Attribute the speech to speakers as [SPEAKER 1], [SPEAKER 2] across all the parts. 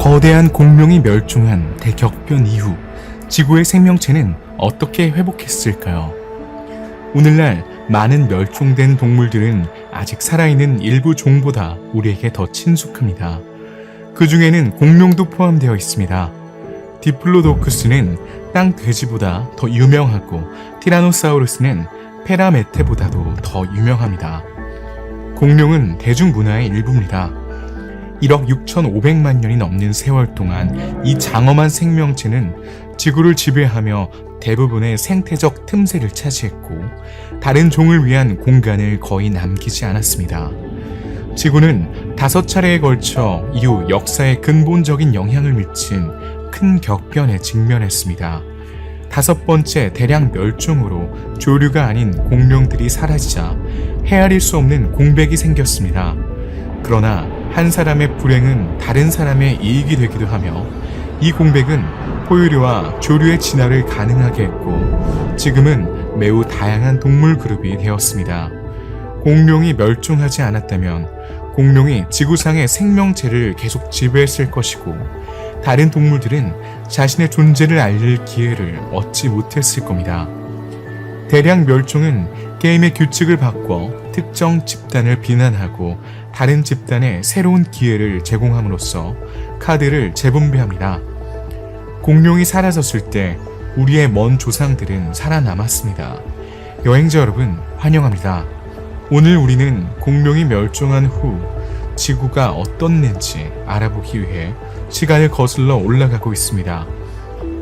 [SPEAKER 1] 거대한 공룡이 멸종한 대격변 이후 지구의 생명체는 어떻게 회복했을까요? 오늘날 많은 멸종된 동물들은 아직 살아있는 일부 종보다 우리에게 더 친숙합니다. 그 중에는 공룡도 포함되어 있습니다. 디플로도쿠스는 땅 돼지보다 더 유명하고 티라노사우루스는 페라메테보다도 더 유명합니다. 공룡은 대중문화의 일부입니다. 1억 6,500만 년이 넘는 세월 동안 이 장엄한 생명체는 지구를 지배하며 대부분의 생태적 틈새를 차지했고 다른 종을 위한 공간을 거의 남기지 않았습니다. 지구는 5차례에 걸쳐 이후 역사에 근본적인 영향을 미친 큰 격변에 직면했습니다. 5번째 대량 멸종으로 조류가 아닌 공룡들이 사라지자 헤아릴 수 없는 공백이 생겼습니다. 그러나 한 사람의 불행은 다른 사람의 이익이 되기도 하며 이 공백은 포유류와 조류의 진화를 가능하게 했고 지금은 매우 다양한 동물 그룹이 되었습니다. 공룡이 멸종하지 않았다면 공룡이 지구상의 생명체를 계속 지배했을 것이고 다른 동물들은 자신의 존재를 알릴 기회를 얻지 못했을 겁니다. 대량 멸종은 게임의 규칙을 바꿔 특정 집단을 비난하고 다른 집단에 새로운 기회를 제공함으로써 카드를 재분배합니다. 공룡이 사라졌을 때 우리의 먼 조상들은 살아남았습니다. 여행자 여러분 환영합니다. 오늘 우리는 공룡이 멸종한 후 지구가 어떻는지 알아보기 위해 시간을 거슬러 올라가고 있습니다.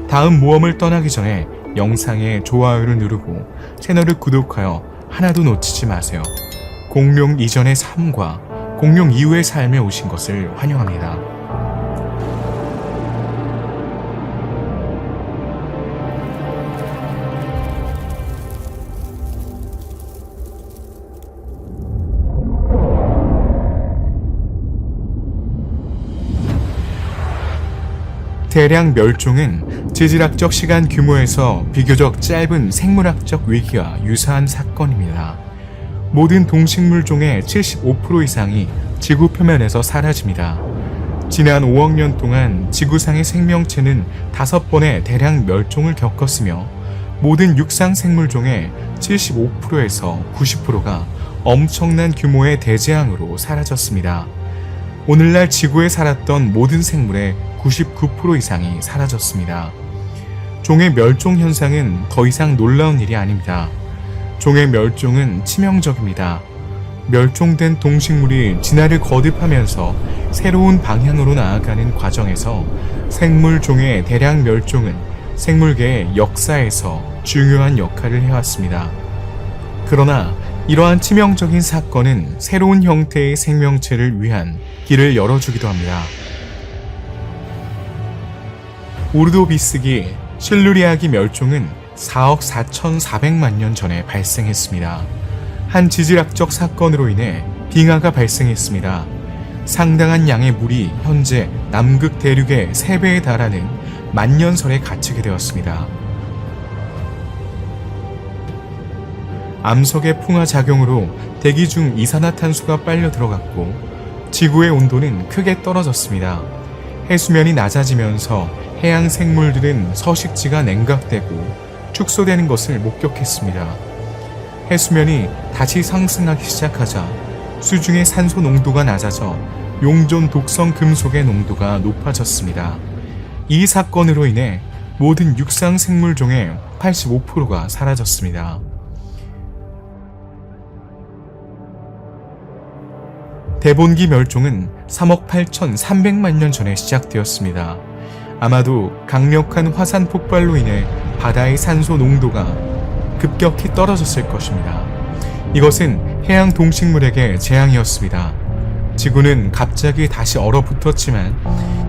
[SPEAKER 1] 다음 모험을 떠나기 전에 영상에 좋아요를 누르고 채널을 구독하여 하나도 놓치지 마세요. 공룡 이전의 삶과 공룡 이후의 삶에 오신 것을 환영합니다. 대량 멸종은 지질학적 시간 규모에서 비교적 짧은 생물학적 위기와 유사한 사건입니다. 모든 동식물종의 75% 이상이 지구 표면에서 사라집니다. 지난 5억 년 동안 지구상의 생명체는 5번의 대량 멸종을 겪었으며 모든 육상 생물종의 75%에서 90%가 엄청난 규모의 대재앙으로 사라졌습니다. 오늘날 지구에 살았던 모든 생물의 99% 이상이 사라졌습니다. 종의 멸종 현상은 더 이상 놀라운 일이 아닙니다. 종의 멸종은 치명적입니다. 멸종된 동식물이 진화를 거듭하면서 새로운 방향으로 나아가는 과정에서 생물종의 대량 멸종은 생물계의 역사에서 중요한 역할을 해왔습니다. 그러나 이러한 치명적인 사건은 새로운 형태의 생명체를 위한 길을 열어주기도 합니다. 우르도비스기 실루리아기 멸종은 4억 4,400만 년 전에 발생했습니다. 한 지질학적 사건으로 인해 빙하가 발생했습니다. 상당한 양의 물이 현재 남극 대륙의 3배에 달하는 만년설에 갇히게 되었습니다. 암석의 풍화 작용으로 대기 중 이산화탄소가 빨려 들어갔고 지구의 온도는 크게 떨어졌습니다. 해수면이 낮아지면서 해양 생물들은 서식지가 냉각되고 축소되는 것을 목격했습니다. 해수면이 다시 상승하기 시작하자 수중의 산소 농도가 낮아져 용존 독성 금속의 농도가 높아졌습니다. 이 사건으로 인해 모든 육상 생물종의 85%가 사라졌습니다. 대본기 멸종은 3억 8,300만 년 전에 시작되었습니다. 아마도 강력한 화산 폭발로 인해 바다의 산소 농도가 급격히 떨어졌을 것입니다. 이것은 해양 동식물에게 재앙이었습니다. 지구는 갑자기 다시 얼어붙었지만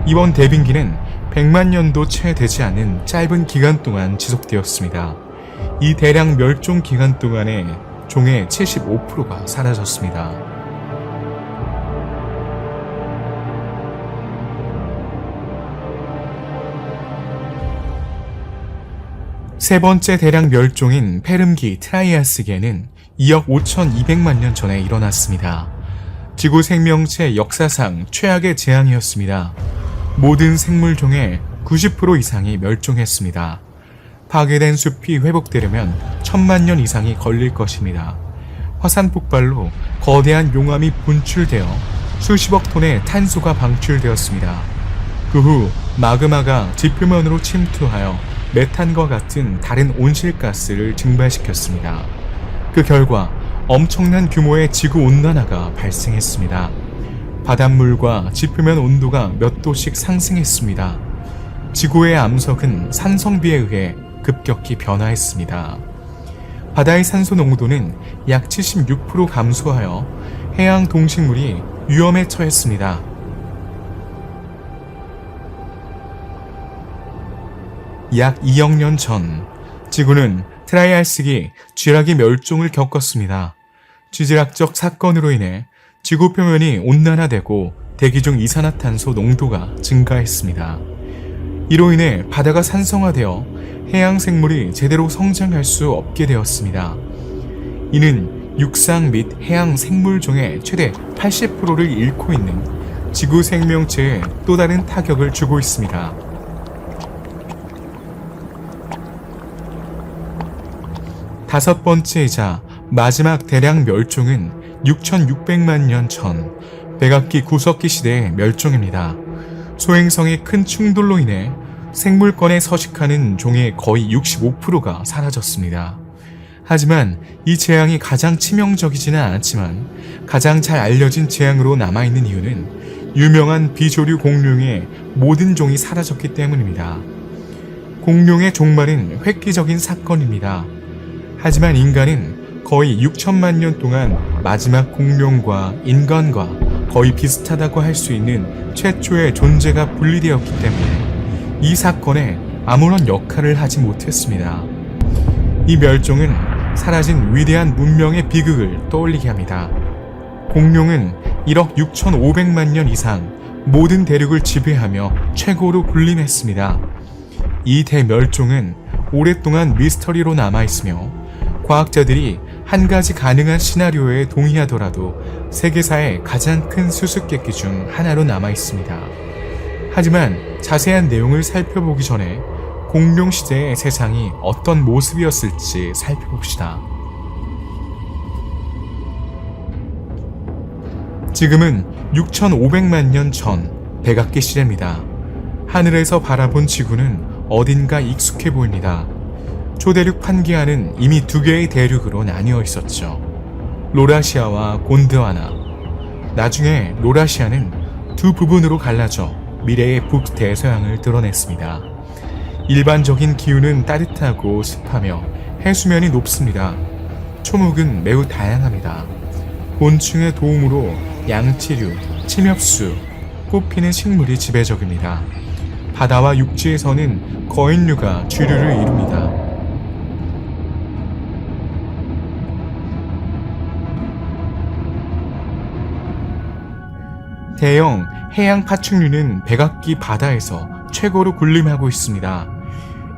[SPEAKER 1] 이번 대빙기는 100만 년도 채 되지 않은 짧은 기간 동안 지속되었습니다. 이 대량 멸종 기간 동안에 종의 75%가 사라졌습니다. 세 번째 대량 멸종인 페름기 트라이아스기에는 2억 5,200만 년 전에 일어났습니다. 지구 생명체 역사상 최악의 재앙이었습니다. 모든 생물종의 90% 이상이 멸종했습니다. 파괴된 숲이 회복되려면 1000만 년 이상이 걸릴 것입니다. 화산 폭발로 거대한 용암이 분출되어 수십억 톤의 탄소가 방출되었습니다. 그 후 마그마가 지표면으로 침투하여 메탄과 같은 다른 온실가스를 증발시켰습니다. 그 결과 엄청난 규모의 지구온난화가 발생했습니다. 바닷물과 지표면 온도가 몇 도씩 상승했습니다. 지구의 암석은 산성비에 의해 급격히 변화했습니다. 바다의 산소 농도는 약 76% 감소하여 해양 동식물이 위험에 처했습니다. 약 2억 년 전, 지구는 트라이아스기 쥐락이 멸종을 겪었습니다. 지질학적 사건으로 인해 지구 표면이 온난화되고 대기 중 이산화탄소 농도가 증가했습니다. 이로 인해 바다가 산성화되어 해양 생물이 제대로 성장할 수 없게 되었습니다. 이는 육상 및 해양 생물종의 최대 80%를 잃고 있는 지구 생명체에 또 다른 타격을 주고 있습니다. 다섯 번째이자 마지막 대량 멸종은 6600만 년 전 백악기 구석기 시대의 멸종입니다. 소행성의 큰 충돌로 인해 생물권에 서식하는 종의 거의 65%가 사라졌습니다. 하지만 이 재앙이 가장 치명적이지는 않았지만 가장 잘 알려진 재앙으로 남아있는 이유는 유명한 비조류 공룡의 모든 종이 사라졌기 때문입니다. 공룡의 종말은 획기적인 사건입니다. 하지만 인간은 거의 6천만 년 동안 마지막 공룡과 인간과 거의 비슷하다고 할 수 있는 최초의 존재가 분리되었기 때문에 이 사건에 아무런 역할을 하지 못했습니다. 이 멸종은 사라진 위대한 문명의 비극을 떠올리게 합니다. 공룡은 1억 6,500만 년 이상 모든 대륙을 지배하며 최고로 군림했습니다. 이 대멸종은 오랫동안 미스터리로 남아있으며 과학자들이 한 가지 가능한 시나리오에 동의하더라도 세계사의 가장 큰 수수께끼 중 하나로 남아있습니다. 하지만 자세한 내용을 살펴보기 전에 공룡 시대의 세상이 어떤 모습이었을지 살펴봅시다. 지금은 6,500만 년 전 백악기 시대입니다. 하늘에서 바라본 지구는 어딘가 익숙해 보입니다. 초대륙 판기아는 이미 두 개의 대륙으로 나뉘어 있었죠. 로라시아와 곤드와나. 나중에 로라시아는 두 부분으로 갈라져 미래의 북대서양을 드러냈습니다. 일반적인 기후는 따뜻하고 습하며 해수면이 높습니다. 초목은 매우 다양합니다. 곤충의 도움으로 양치류, 침엽수, 꽃피는 식물이 지배적입니다. 바다와 육지에서는 거인류가 주류를 이룹니다. 대형 해양 파충류는 백악기 바다에서 최고로 군림하고 있습니다.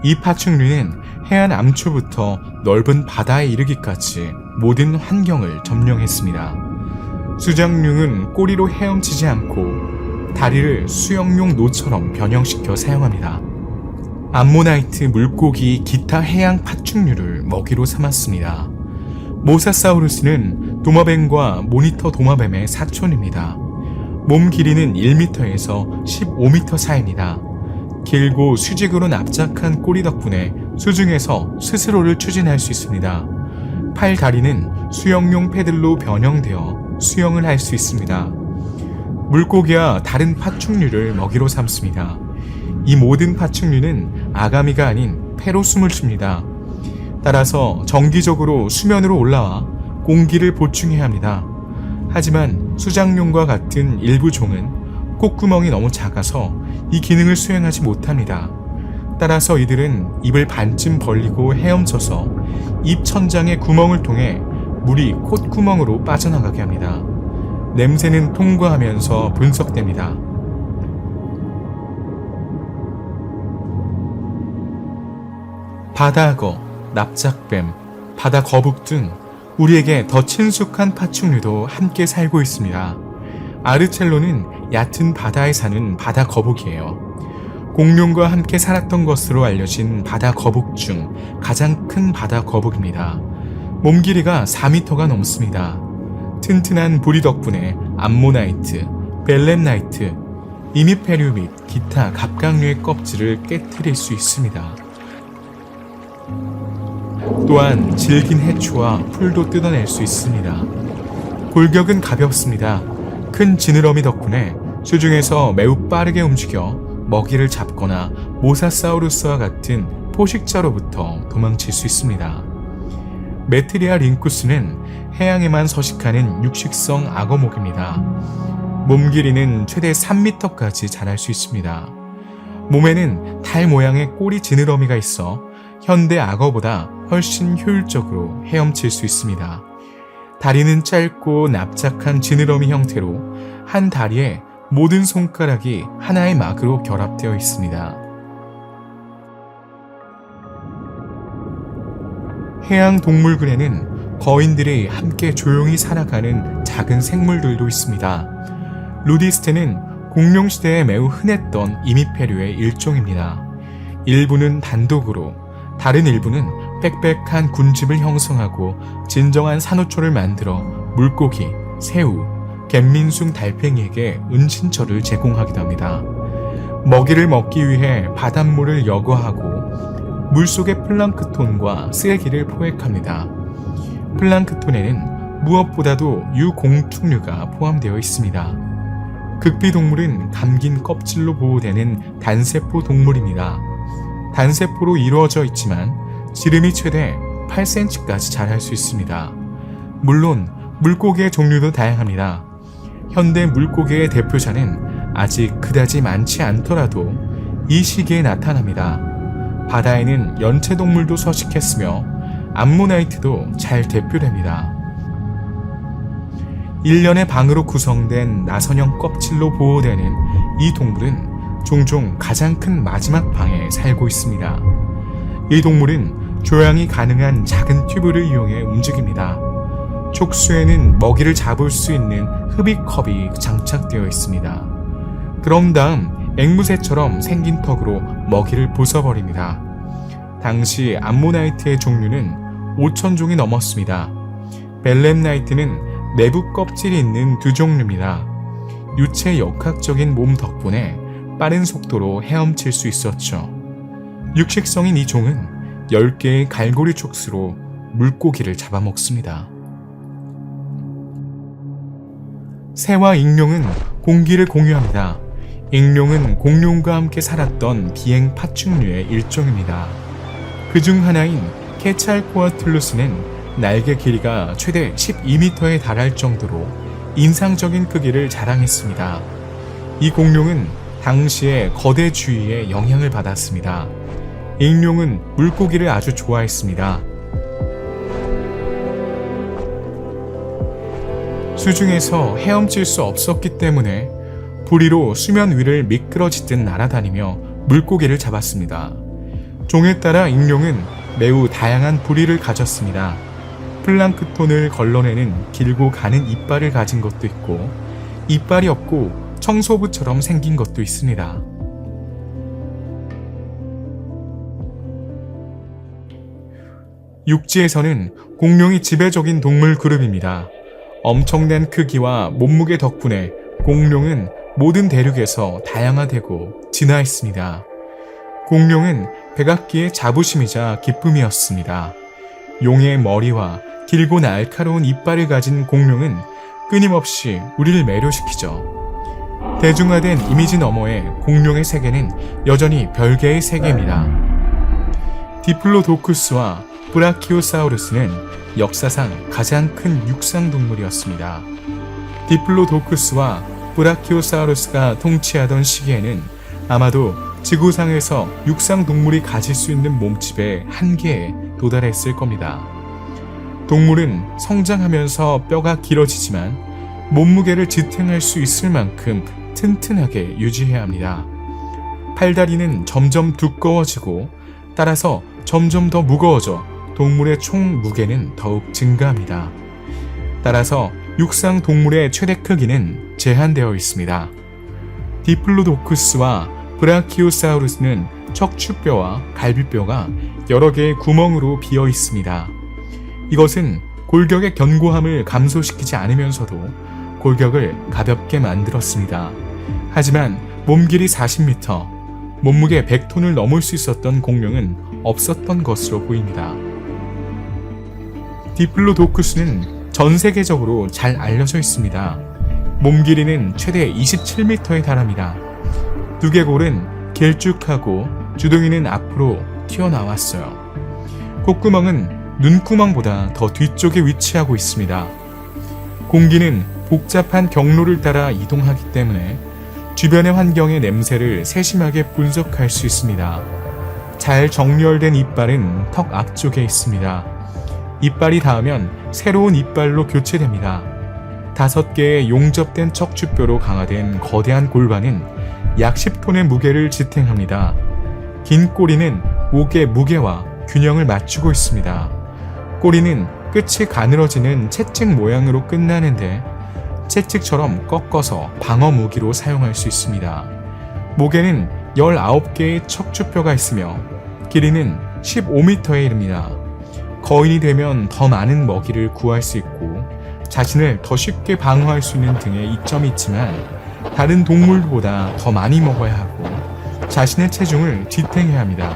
[SPEAKER 1] 이 파충류는 해안 암초부터 넓은 바다에 이르기까지 모든 환경을 점령했습니다. 수장류는 꼬리로 헤엄치지 않고 다리를 수영용 노처럼 변형시켜 사용합니다. 암모나이트 물고기 기타 해양 파충류를 먹이로 삼았습니다. 모사사우루스는 도마뱀과 모니터 도마뱀의 사촌입니다. 몸 길이는 1m에서 15m 사이입니다. 길고 수직으로 납작한 꼬리 덕분에 수중에서 스스로를 추진할 수 있습니다. 팔 다리는 수영용 패들로 변형되어 수영을 할 수 있습니다. 물고기와 다른 파충류를 먹이로 삼습니다. 이 모든 파충류는 아가미가 아닌 폐로 숨을 쉽니다. 따라서 정기적으로 수면으로 올라와 공기를 보충해야 합니다. 하지만 수장용과 같은 일부 종은 콧구멍이 너무 작아서 이 기능을 수행하지 못합니다. 따라서 이들은 입을 반쯤 벌리고 헤엄쳐서 입 천장의 구멍을 통해 물이 콧구멍으로 빠져나가게 합니다. 냄새는 통과하면서 분석됩니다. 바다악어, 납작뱀, 바다거북 등 우리에게 더 친숙한 파충류도 함께 살고 있습니다. 아르첼로는 얕은 바다에 사는 바다 거북이에요. 공룡과 함께 살았던 것으로 알려진 바다 거북 중 가장 큰 바다 거북입니다. 몸 길이가 4m가 넘습니다. 튼튼한 부리 덕분에 암모나이트, 벨렘나이트, 이미페류 및 기타 갑각류의 껍질을 깨트릴 수 있습니다. 또한 질긴 해초와 풀도 뜯어낼 수 있습니다. 골격은 가볍습니다. 큰 지느러미 덕분에 수중에서 매우 빠르게 움직여 먹이를 잡거나 모사사우루스와 같은 포식자로부터 도망칠 수 있습니다. 메트리아 링쿠스는 해양에만 서식하는 육식성 악어목입니다. 몸 길이는 최대 3m까지 자랄 수 있습니다. 몸에는 달 모양의 꼬리 지느러미가 있어 현대 악어보다 훨씬 효율적으로 헤엄칠 수 있습니다. 다리는 짧고 납작한 지느러미 형태로 한 다리에 모든 손가락이 하나의 막으로 결합되어 있습니다. 해양동물군에는 거인들이 함께 조용히 살아가는 작은 생물들도 있습니다. 루디스테는 공룡시대에 매우 흔했던 이미페류의 일종입니다. 일부는 단독으로, 다른 일부는 빽빽한 군집을 형성하고 진정한 산호초를 만들어 물고기, 새우, 갯민숭 달팽이에게 은신처를 제공하기도 합니다. 먹이를 먹기 위해 바닷물을 여과하고 물속의 플랑크톤과 쓰레기를 포획합니다. 플랑크톤에는 무엇보다도 유공충류가 포함되어 있습니다. 극비동물은 감긴 껍질로 보호되는 단세포 동물입니다. 단세포로 이루어져 있지만 지름이 최대 8cm까지 자랄 수 있습니다. 물론 물고기의 종류도 다양합니다. 현대 물고기의 대표자는 아직 그다지 많지 않더라도 이 시기에 나타납니다. 바다에는 연체동물도 서식했으며 암모나이트도 잘 대표됩니다. 일련의 방으로 구성된 나선형 껍질로 보호되는 이 동물은 종종 가장 큰 마지막 방에 살고 있습니다. 이 동물은 조향이 가능한 작은 튜브를 이용해 움직입니다. 촉수에는 먹이를 잡을 수 있는 흡입컵이 장착되어 있습니다. 그런 다음 앵무새처럼 생긴 턱으로 먹이를 부숴버립니다. 당시 암모나이트의 종류는 5,000종이 넘었습니다. 벨렘나이트는 내부 껍질이 있는 두 종류입니다. 유체 역학적인 몸 덕분에 빠른 속도로 헤엄칠 수 있었죠. 육식성인 이 종은 10개의 갈고리 촉수로 물고기를 잡아먹습니다. 새와 익룡은 공기를 공유합니다. 익룡은 공룡과 함께 살았던 비행 파충류의 일종입니다. 그중 하나인 케찰코아틀루스는 날개 길이가 최대 12m에 달할 정도로 인상적인 크기를 자랑했습니다. 이 공룡은 당시의 거대 주위에 영향을 받았습니다. 익룡은 물고기를 아주 좋아했습니다. 수중에서 헤엄칠 수 없었기 때문에 부리로 수면 위를 미끄러지듯 날아다니며 물고기를 잡았습니다. 종에 따라 익룡은 매우 다양한 부리를 가졌습니다. 플랑크톤을 걸러내는 길고 가는 이빨을 가진 것도 있고 이빨이 없고 청소부처럼 생긴 것도 있습니다. 육지에서는 공룡이 지배적인 동물 그룹입니다. 엄청난 크기와 몸무게 덕분에 공룡은 모든 대륙에서 다양화되고 진화했습니다. 공룡은 백악기의 자부심이자 기쁨이었습니다. 용의 머리와 길고 날카로운 이빨을 가진 공룡은 끊임없이 우리를 매료시키죠. 대중화된 이미지 너머의 공룡의 세계는 여전히 별개의 세계입니다. 디플로도쿠스와 브라키오사우루스는 역사상 가장 큰 육상동물이었습니다. 디플로도쿠스와 브라키오사우루스가 통치하던 시기에는 아마도 지구상에서 육상동물이 가질 수 있는 몸집의 한계에 도달했을 겁니다. 동물은 성장하면서 뼈가 길어지지만 몸무게를 지탱할 수 있을 만큼 튼튼하게 유지해야 합니다. 팔다리는 점점 두꺼워지고 따라서 점점 더 무거워져 동물의 총 무게는 더욱 증가합니다. 따라서 육상 동물의 최대 크기는 제한되어 있습니다. 디플로도쿠스와 브라키오사우루스는 척추뼈와 갈비뼈가 여러 개의 구멍으로 비어 있습니다. 이것은 골격의 견고함을 감소시키지 않으면서도 골격을 가볍게 만들었습니다. 하지만 몸 길이 40m, 몸무게 100톤을 넘을 수 있었던 공룡은 없었던 것으로 보입니다. 디플로도쿠스는 전 세계적으로 잘 알려져 있습니다. 몸 길이는 최대 27m에 달합니다. 두개골은 길쭉하고 주둥이는 앞으로 튀어나왔어요. 콧구멍은 눈구멍보다 더 뒤쪽에 위치하고 있습니다. 공기는 복잡한 경로를 따라 이동하기 때문에 주변의 환경의 냄새를 세심하게 분석할 수 있습니다. 잘 정렬된 이빨은 턱 앞쪽에 있습니다. 이빨이 닿으면 새로운 이빨로 교체됩니다. 5개의 용접된 척추뼈로 강화된 거대한 골반은 약 10톤의 무게를 지탱합니다. 긴 꼬리는 목의 무게와 균형을 맞추고 있습니다. 꼬리는 끝이 가늘어지는 채찍 모양으로 끝나는데 채찍처럼 꺾어서 방어 무기로 사용할 수 있습니다. 목에는 19개의 척추뼈가 있으며 길이는 15m에 이릅니다. 거인이 되면 더 많은 먹이를 구할 수 있고 자신을 더 쉽게 방어할 수 있는 등의 이점이 있지만 다른 동물보다 더 많이 먹어야 하고 자신의 체중을 지탱해야 합니다.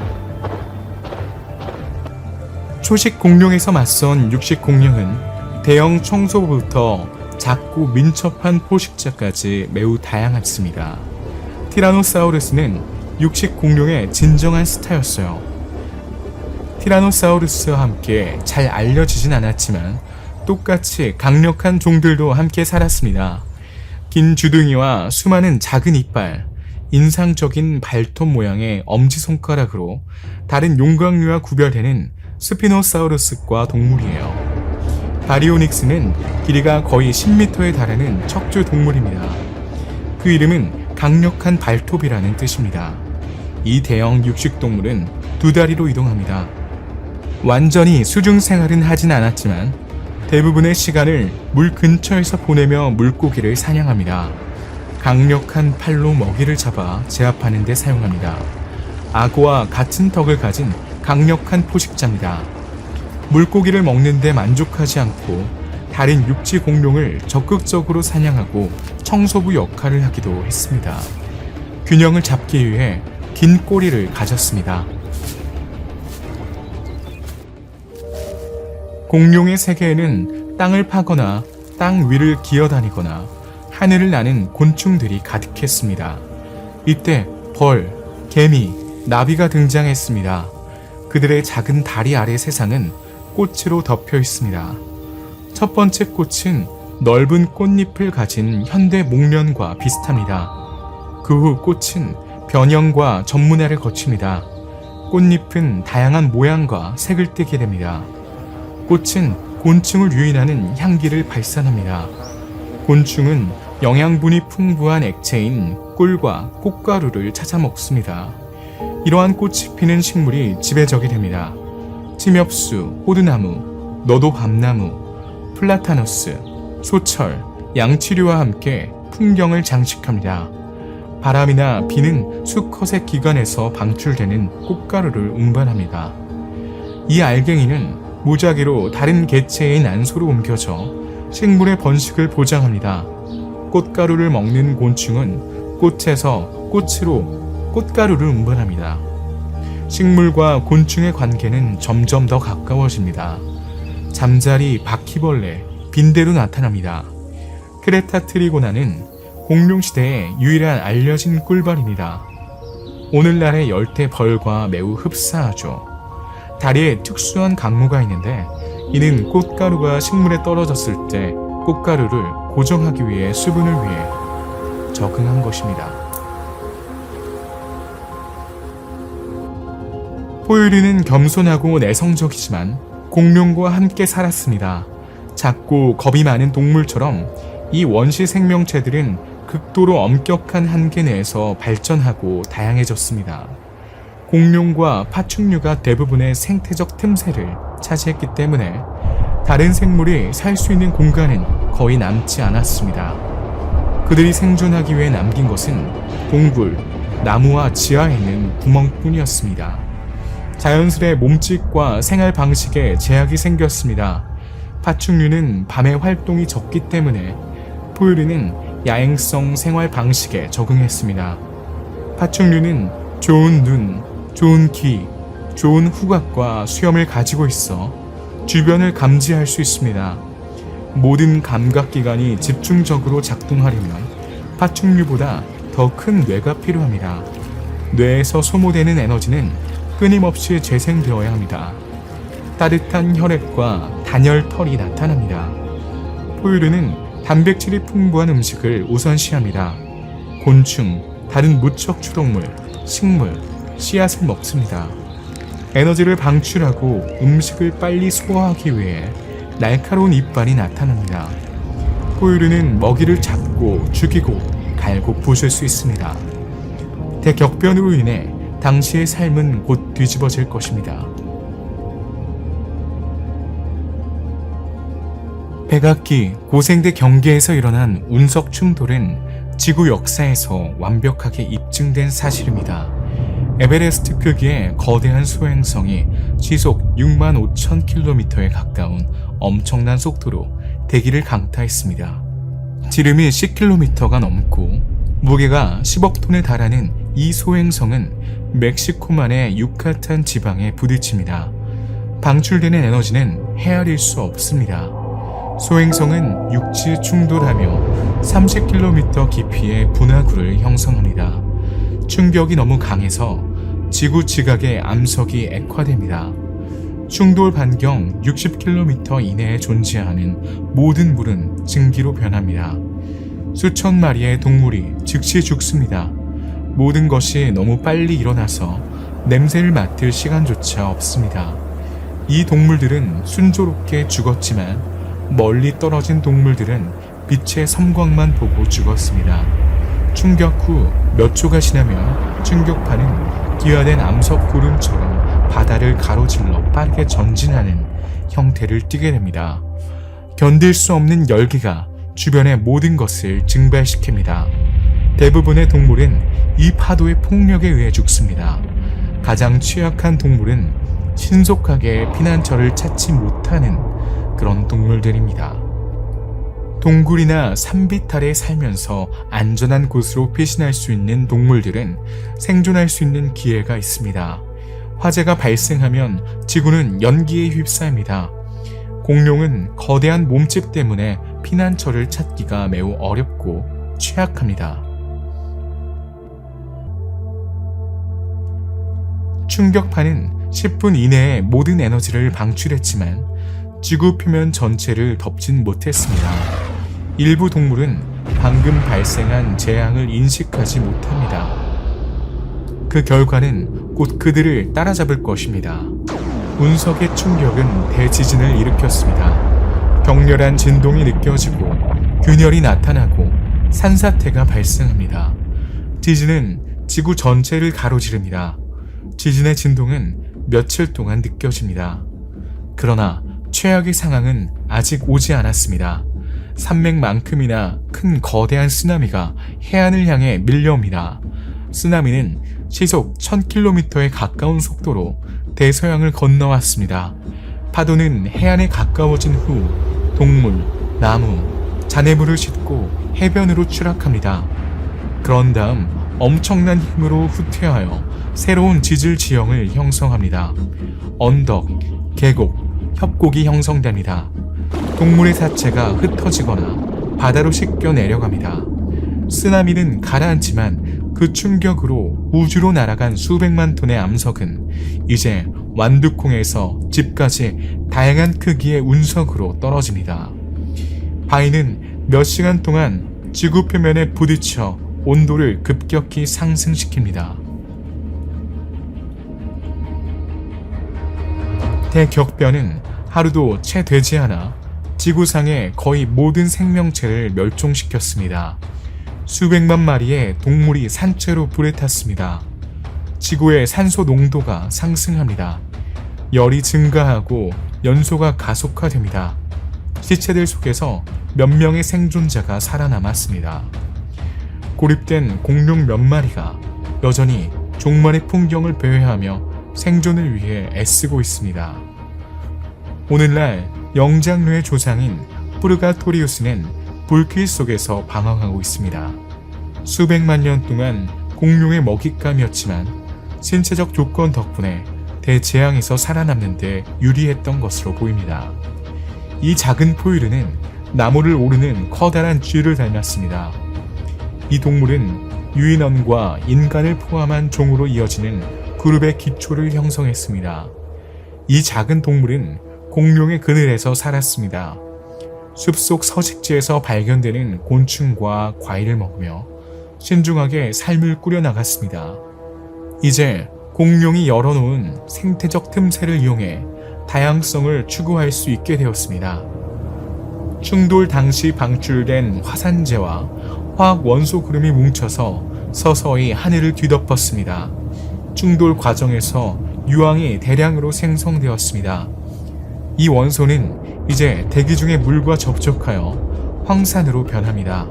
[SPEAKER 1] 초식 공룡에서 맞선 육식 공룡은 대형 청소부부터 작고 민첩한 포식자까지 매우 다양했습니다. 티라노사우루스는 육식 공룡의 진정한 스타였어요. 티라노사우루스와 함께 잘 알려지진 않았지만 똑같이 강력한 종들도 함께 살았습니다. 긴 주둥이와 수많은 작은 이빨, 인상적인 발톱 모양의 엄지손가락으로 다른 용광류와 구별되는 스피노사우루스과 동물이에요. 바리오닉스는 길이가 거의 10m에 달하는 척추 동물입니다. 그 이름은 강력한 발톱이라는 뜻입니다. 이 대형 육식동물은 2다리로 이동합니다. 완전히 수중 생활은 하진 않았지만 대부분의 시간을 물 근처에서 보내며 물고기를 사냥합니다. 강력한 팔로 먹이를 잡아 제압하는 데 사용합니다. 악어와 같은 턱을 가진 강력한 포식자입니다. 물고기를 먹는 데 만족하지 않고 다른 육지 공룡을 적극적으로 사냥하고 청소부 역할을 하기도 했습니다. 균형을 잡기 위해 긴 꼬리를 가졌습니다. 공룡의 세계에는 땅을 파거나 땅 위를 기어다니거나 하늘을 나는 곤충들이 가득했습니다. 이때 벌, 개미, 나비가 등장했습니다. 그들의 작은 다리 아래 세상은 꽃으로 덮여 있습니다. 첫 번째 꽃은 넓은 꽃잎을 가진 현대 목련과 비슷합니다. 그 후 꽃은 변형과 전문화를 거칩니다. 꽃잎은 다양한 모양과 색을 띠게 됩니다. 꽃은 곤충을 유인하는 향기를 발산합니다. 곤충은 영양분이 풍부한 액체인 꿀과 꽃가루를 찾아 먹습니다. 이러한 꽃이 피는 식물이 지배적이 됩니다. 침엽수, 호두나무, 너도밤나무, 플라타너스, 소철, 양치류와 함께 풍경을 장식합니다. 바람이나 비는 수컷의 기관에서 방출되는 꽃가루를 운반합니다. 이 알갱이는 무작위로 다른 개체의 난소로 옮겨져 식물의 번식을 보장합니다. 꽃가루를 먹는 곤충은 꽃에서 꽃으로 꽃가루를 운반합니다. 식물과 곤충의 관계는 점점 더 가까워집니다. 잠자리 바퀴벌레, 빈대로 나타납니다. 크레타 트리고나는 공룡시대의 유일한 알려진 꿀벌입니다. 오늘날의 열대 벌과 매우 흡사하죠. 다리에 특수한 강모가 있는데 이는 꽃가루가 식물에 떨어졌을 때 꽃가루를 고정하기 위해 수분을 위해 적응한 것입니다. 포유류는 겸손하고 내성적이지만 공룡과 함께 살았습니다. 작고 겁이 많은 동물처럼 이 원시 생명체들은 극도로 엄격한 한계 내에서 발전하고 다양해졌습니다. 공룡과 파충류가 대부분의 생태적 틈새를 차지했기 때문에 다른 생물이 살 수 있는 공간은 거의 남지 않았습니다. 그들이 생존하기 위해 남긴 것은 동굴, 나무와 지하에 있는 구멍뿐이었습니다. 자연스레 몸짓과 생활 방식에 제약이 생겼습니다. 파충류는 밤에 활동이 적기 때문에 포유류는 야행성 생활 방식에 적응했습니다. 파충류는 좋은 눈, 좋은 귀, 좋은 후각과 수염을 가지고 있어 주변을 감지할 수 있습니다. 모든 감각기관이 집중적으로 작동하려면 파충류보다 더 큰 뇌가 필요합니다. 뇌에서 소모되는 에너지는 끊임없이 재생되어야 합니다. 따뜻한 혈액과 단열 털이 나타납니다. 포유류는 단백질이 풍부한 음식을 우선시합니다. 곤충, 다른 무척 추동물, 식물, 씨앗을 먹습니다. 에너지를 방출하고 음식을 빨리 소화하기 위해 날카로운 이빨이 나타납니다. 포유류는 먹이를 잡고 죽이고 갈고 부술 수 있습니다. 대격변으로 인해 당시의 삶은 곧 뒤집어질 것입니다. 백악기 고생대 경계에서 일어난 운석 충돌은 지구 역사에서 완벽하게 입증된 사실입니다. 에베레스트 크기의 거대한 소행성이 시속 65,000km에 가까운 엄청난 속도로 대기를 강타했습니다. 지름이 10km가 넘고 무게가 10억 톤에 달하는 이 소행성은 멕시코만의 유카탄 지방에 부딪힙니다. 방출되는 에너지는 헤아릴 수 없습니다. 소행성은 육지에 충돌하며 30km 깊이의 분화구를 형성합니다. 충격이 너무 강해서 지구 지각의 암석이 액화됩니다. 충돌 반경 60km 이내에 존재하는 모든 물은 증기로 변합니다. 수천 마리의 동물이 즉시 죽습니다. 모든 것이 너무 빨리 일어나서 냄새를 맡을 시간조차 없습니다. 이 동물들은 순조롭게 죽었지만 멀리 떨어진 동물들은 빛의 섬광만 보고 죽었습니다. 충격 후 몇 초가 지나면 충격파는 기화된 암석 구름처럼 바다를 가로질러 빠르게 전진하는 형태를 띠게 됩니다. 견딜 수 없는 열기가 주변의 모든 것을 증발시킵니다. 대부분의 동물은 이 파도의 폭력에 의해 죽습니다. 가장 취약한 동물은 신속하게 피난처를 찾지 못하는 그런 동물들입니다. 동굴이나 산빛 아래 살면서 안전한 곳으로 피신할 수 있는 동물들은 생존할 수 있는 기회가 있습니다. 화재가 발생하면 지구는 연기에 휩싸입니다. 공룡은 거대한 몸집 때문에 피난처를 찾기가 매우 어렵고 취약합니다. 충격파는 10분 이내에 모든 에너지를 방출했지만 지구 표면 전체를 덮진 못했습니다. 일부 동물은 방금 발생한 재앙을 인식하지 못합니다. 그 결과는 곧 그들을 따라잡을 것입니다. 운석의 충격은 대지진을 일으켰습니다. 격렬한 진동이 느껴지고 균열이 나타나고 산사태가 발생합니다. 지진은 지구 전체를 가로지릅니다. 지진의 진동은 며칠 동안 느껴집니다. 그러나 최악의 상황은 아직 오지 않았습니다. 산맥만큼이나 큰 거대한 쓰나미가 해안을 향해 밀려옵니다. 쓰나미는 시속 1000km에 가까운 속도로 대서양을 건너왔습니다. 파도는 해안에 가까워진 후 동물, 나무, 잔해물을 싣고 해변으로 추락합니다. 그런 다음 엄청난 힘으로 후퇴하여 새로운 지질 지형을 형성합니다. 언덕, 계곡, 협곡이 형성됩니다. 동물의 사체가 흩어지거나 바다로 씻겨 내려갑니다. 쓰나미는 가라앉지만 그 충격으로 우주로 날아간 수백만 톤의 암석은 이제 완두콩에서 집까지 다양한 크기의 운석으로 떨어집니다. 바위는 몇 시간 동안 지구 표면에 부딪혀 온도를 급격히 상승시킵니다. 대격변은 하루도 채 되지 않아 지구상의 거의 모든 생명체를 멸종시켰습니다. 수백만 마리의 동물이 산채로 불에 탔습니다. 지구의 산소 농도가 상승합니다. 열이 증가하고 연소가 가속화됩니다. 시체들 속에서 몇 명의 생존자가 살아남았습니다. 고립된 공룡 몇 마리가 여전히 종말의 풍경을 배회하며 생존을 위해 애쓰고 있습니다. 오늘날 영장류의 조상인 푸르가토리우스는 불길 속에서 방황하고 있습니다. 수백만 년 동안 공룡의 먹잇감이었지만 신체적 조건 덕분에 대재앙에서 살아남는 데 유리했던 것으로 보입니다. 이 작은 포유류는 나무를 오르는 커다란 쥐를 닮았습니다. 이 동물은 유인원과 인간을 포함한 종으로 이어지는 그룹의 기초를 형성했습니다. 이 작은 동물은 공룡의 그늘에서 살았습니다. 숲속 서식지에서 발견되는 곤충과 과일을 먹으며 신중하게 삶을 꾸려나갔습니다. 이제 공룡이 열어놓은 생태적 틈새를 이용해 다양성을 추구할 수 있게 되었습니다. 충돌 당시 방출된 화산재와 화학 원소 구름이 뭉쳐서 서서히 하늘을 뒤덮었습니다. 충돌 과정에서 유황이 대량으로 생성되었습니다. 이 원소는 이제 대기 중의 물과 접촉하여 황산으로 변합니다.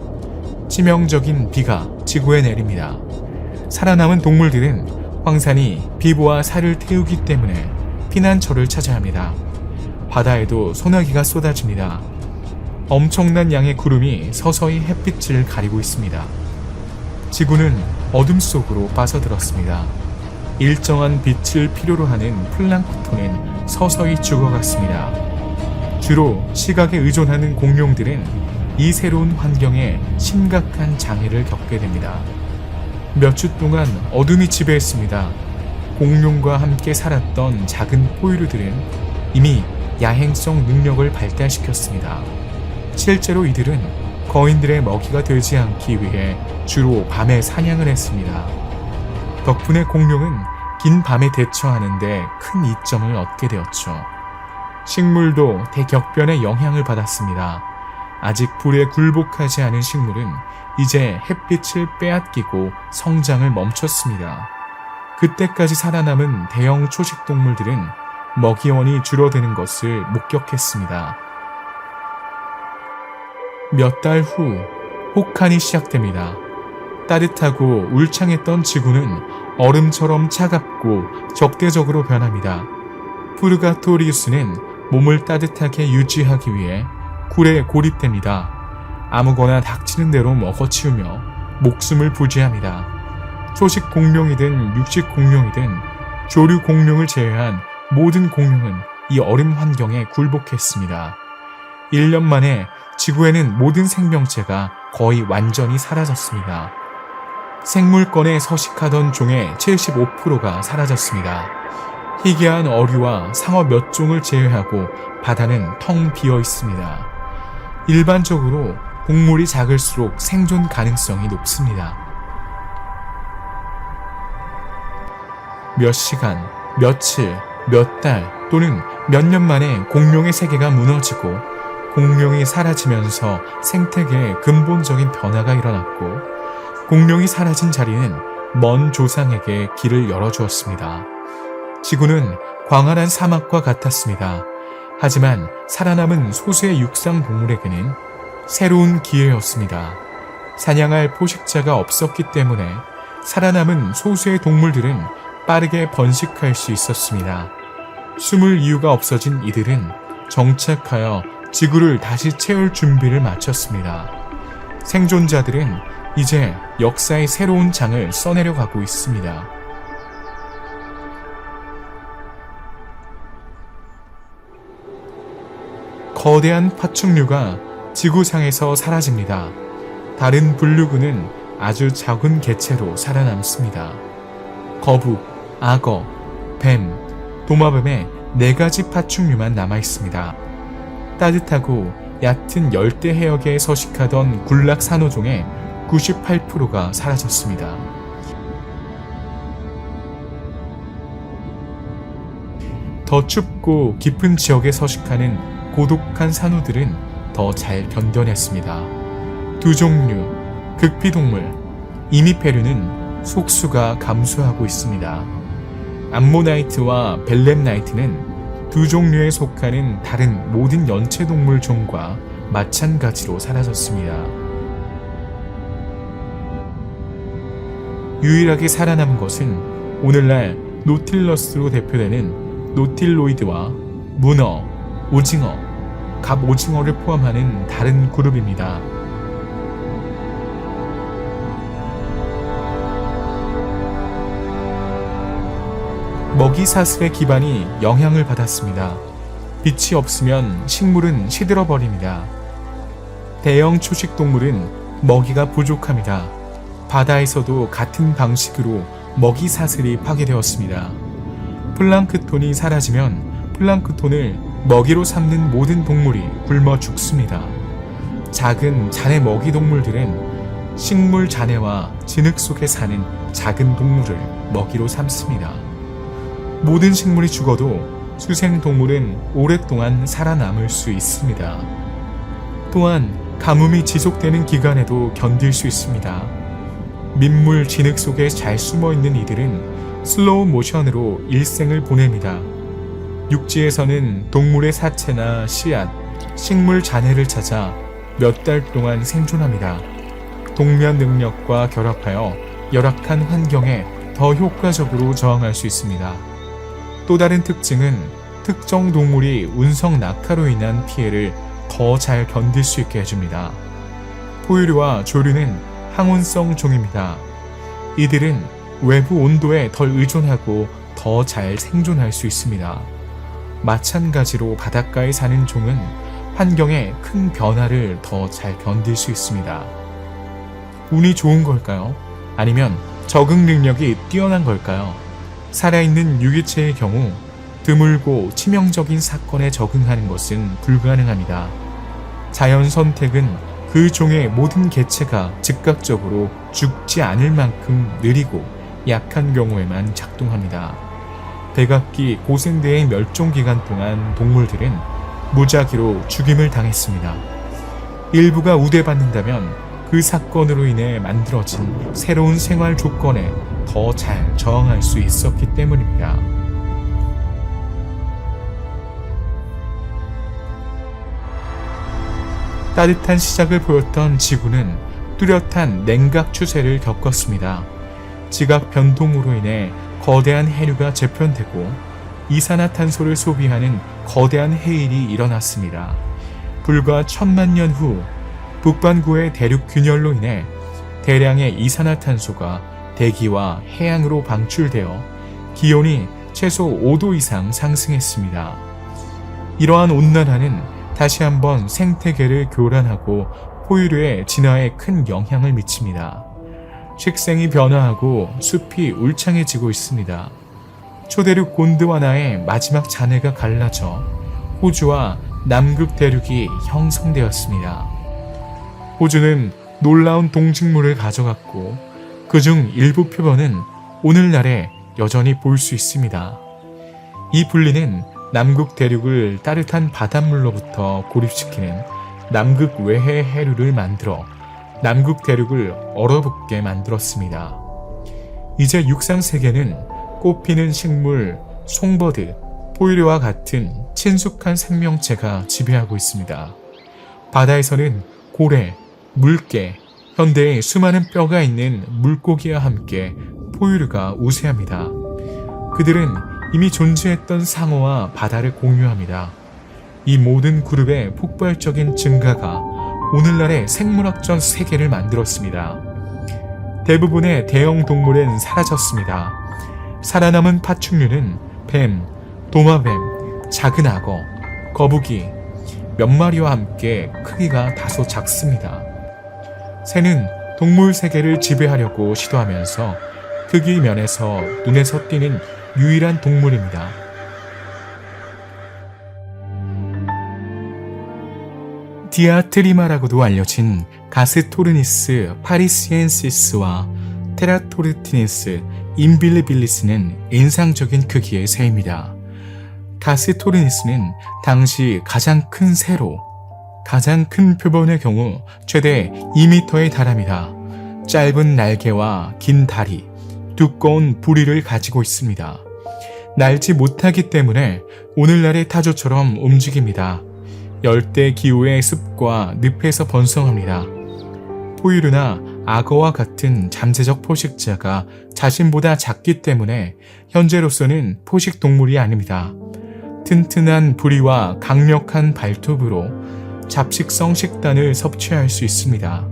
[SPEAKER 1] 치명적인 비가 지구에 내립니다. 살아남은 동물들은 황산이 피부와 살을 태우기 때문에 피난처를 찾아야 합니다. 바다에도 소나기가 쏟아집니다. 엄청난 양의 구름이 서서히 햇빛을 가리고 있습니다. 지구는 어둠 속으로 빠져들었습니다. 일정한 빛을 필요로 하는 플랑크톤은 서서히 죽어갔습니다. 주로 시각에 의존하는 공룡들은 이 새로운 환경에 심각한 장애를 겪게 됩니다. 몇 주 동안 어둠이 지배했습니다. 공룡과 함께 살았던 작은 포유류들은 이미 야행성 능력을 발달시켰습니다. 실제로 이들은 거인들의 먹이가 되지 않기 위해 주로 밤에 사냥을 했습니다. 덕분에 공룡은 긴 밤에 대처하는 데 큰 이점을 얻게 되었죠. 식물도 대격변의 영향을 받았습니다. 아직 불에 굴복하지 않은 식물은 이제 햇빛을 빼앗기고 성장을 멈췄습니다. 그때까지 살아남은 대형 초식동물들은 먹이원이 줄어드는 것을 목격했습니다. 몇 달 후 혹한이 시작됩니다. 따뜻하고 울창했던 지구는 얼음처럼 차갑고 적대적으로 변합니다. 푸르가토리우스는 몸을 따뜻하게 유지하기 위해 굴에 고립됩니다. 아무거나 닥치는 대로 먹어치우며 목숨을 부지합니다. 초식 공룡이든 육식 공룡이든 조류 공룡을 제외한 모든 공룡은 이 얼음 환경에 굴복했습니다. 1년 만에 지구에는 모든 생명체가 거의 완전히 사라졌습니다. 생물권에 서식하던 종의 75%가 사라졌습니다. 희귀한 어류와 상어 몇 종을 제외하고 바다는 텅 비어 있습니다. 일반적으로 곡물이 작을수록 생존 가능성이 높습니다. 몇 시간, 며칠, 몇 달 또는 몇 년 만에 공룡의 세계가 무너지고 공룡이 사라지면서 생태계에 근본적인 변화가 일어났고 공룡이 사라진 자리는 먼 조상에게 길을 열어주었습니다. 지구는 광활한 사막과 같았습니다. 하지만 살아남은 소수의 육상 동물에게는 새로운 기회였습니다. 사냥할 포식자가 없었기 때문에 살아남은 소수의 동물들은 빠르게 번식할 수 있었습니다. 숨을 이유가 없어진 이들은 정착하여 지구를 다시 채울 준비를 마쳤습니다. 생존자들은 이제 역사의 새로운 장을 써내려 가고 있습니다. 거대한 파충류가 지구상에서 사라집니다. 다른 분류군은 아주 작은 개체로 살아남습니다. 거북, 악어, 뱀, 도마뱀의 4가지 파충류만 남아있습니다. 따뜻하고 얕은 열대 해역에 서식하던 군락 산호종의 98%가 사라졌습니다. 더 춥고 깊은 지역에 서식하는 고독한 산호들은 더 잘 견뎌냈습니다. 두 종류, 극피동물, 이미페류는 속수가 감소하고 있습니다. 암모나이트와 벨렘나이트는 두 종류에 속하는 다른 모든 연체동물 종과 마찬가지로 사라졌습니다. 유일하게 살아남은 것은 오늘날 노틸러스로 대표되는 노틸로이드와 문어, 오징어, 갑오징어를 포함하는 다른 그룹입니다. 먹이 사슬의 기반이 영향을 받았습니다. 빛이 없으면 식물은 시들어버립니다. 대형 초식동물은 먹이가 부족합니다. 바다에서도 같은 방식으로 먹이 사슬이 파괴되었습니다. 플랑크톤이 사라지면 플랑크톤을 먹이로 삼는 모든 동물이 굶어 죽습니다. 작은 잔해 먹이 동물들은 식물 잔해와 진흙 속에 사는 작은 동물을 먹이로 삼습니다. 모든 식물이 죽어도 수생동물은 오랫동안 살아남을 수 있습니다. 또한 가뭄이 지속되는 기간에도 견딜 수 있습니다. 민물 진흙 속에 잘 숨어있는 이들은 슬로우 모션으로 일생을 보냅니다. 육지에서는 동물의 사체나 씨앗, 식물 잔해를 찾아 몇 달 동안 생존합니다. 동면 능력과 결합하여 열악한 환경에 더 효과적으로 저항할 수 있습니다. 또 다른 특징은 특정 동물이 운석 낙하로 인한 피해를 더 잘 견딜 수 있게 해줍니다. 포유류와 조류는 항온성 종입니다. 이들은 외부 온도에 덜 의존하고 더 잘 생존할 수 있습니다. 마찬가지로 바닷가에 사는 종은 환경의 큰 변화를 더 잘 견딜 수 있습니다. 운이 좋은 걸까요? 아니면 적응 능력이 뛰어난 걸까요? 살아있는 유기체의 경우 드물고 치명적인 사건에 적응하는 것은 불가능합니다. 자연 선택은 그 종의 모든 개체가 즉각적으로 죽지 않을 만큼 느리고 약한 경우에만 작동합니다. 백악기 고생대의 멸종 기간 동안 동물들은 무작위로 죽임을 당했습니다. 일부가 우대받는다면 그 사건으로 인해 만들어진 새로운 생활 조건에 더 잘 저항할 수 있었기 때문입니다. 따뜻한 시작을 보였던 지구는 뚜렷한 냉각 추세를 겪었습니다. 지각 변동으로 인해 거대한 해류가 재편되고 이산화탄소를 소비하는 거대한 해일이 일어났습니다. 불과 1000만 년 후 북반구의 대륙 균열로 인해 대량의 이산화탄소가 대기와 해양으로 방출되어 기온이 최소 5도 이상 상승했습니다. 이러한 온난화는 다시 한번 생태계를 교란하고 포유류의 진화에 큰 영향을 미칩니다. 식생이 변화하고 숲이 울창해지고 있습니다. 초대륙 곤드와나의 마지막 잔해가 갈라져 호주와 남극 대륙이 형성되었습니다. 호주는 놀라운 동식물을 가져갔고 그중 일부 표본은 오늘날에 여전히 볼 수 있습니다. 이 분리는 남극 대륙을 따뜻한 바닷물로부터 고립시키는 남극 외해 해류를 만들어 남극 대륙을 얼어붙게 만들었습니다. 이제 육상 세계는 꽃피는 식물, 송버드, 포유류와 같은 친숙한 생명체가 지배하고 있습니다. 바다에서는 고래, 물개, 현대의 수많은 뼈가 있는 물고기와 함께 포유류가 우세합니다. 그들은 이미 존재했던 상어와 바다를 공유합니다. 이 모든 그룹의 폭발적인 증가가 오늘날의 생물학적 세계를 만들었습니다. 대부분의 대형 동물은 사라졌습니다. 살아남은 파충류는 뱀, 도마뱀, 작은 악어, 거북이, 몇 마리와 함께 크기가 다소 작습니다. 새는 동물 세계를 지배하려고 시도하면서 크기 면에서 눈에서 띄는 유일한 동물입니다. 디아트리마라고도 알려진 가스토르니스 파리시엔시스와 테라토르티니스 인빌리빌리스는 인상적인 크기의 새입니다. 가스토르니스는 당시 가장 큰 새로 가장 큰 표본의 경우 최대 2m에 달합니다. 짧은 날개와 긴 다리, 두꺼운 부리를 가지고 있습니다. 날지 못하기 때문에 오늘날의 타조처럼 움직입니다. 열대 기후의 습과 늪에서 번성합니다. 포유류나 악어와 같은 잠재적 포식자가 자신보다 작기 때문에 현재로서는 포식 동물이 아닙니다. 튼튼한 부리와 강력한 발톱으로 잡식성 식단을 섭취할 수 있습니다.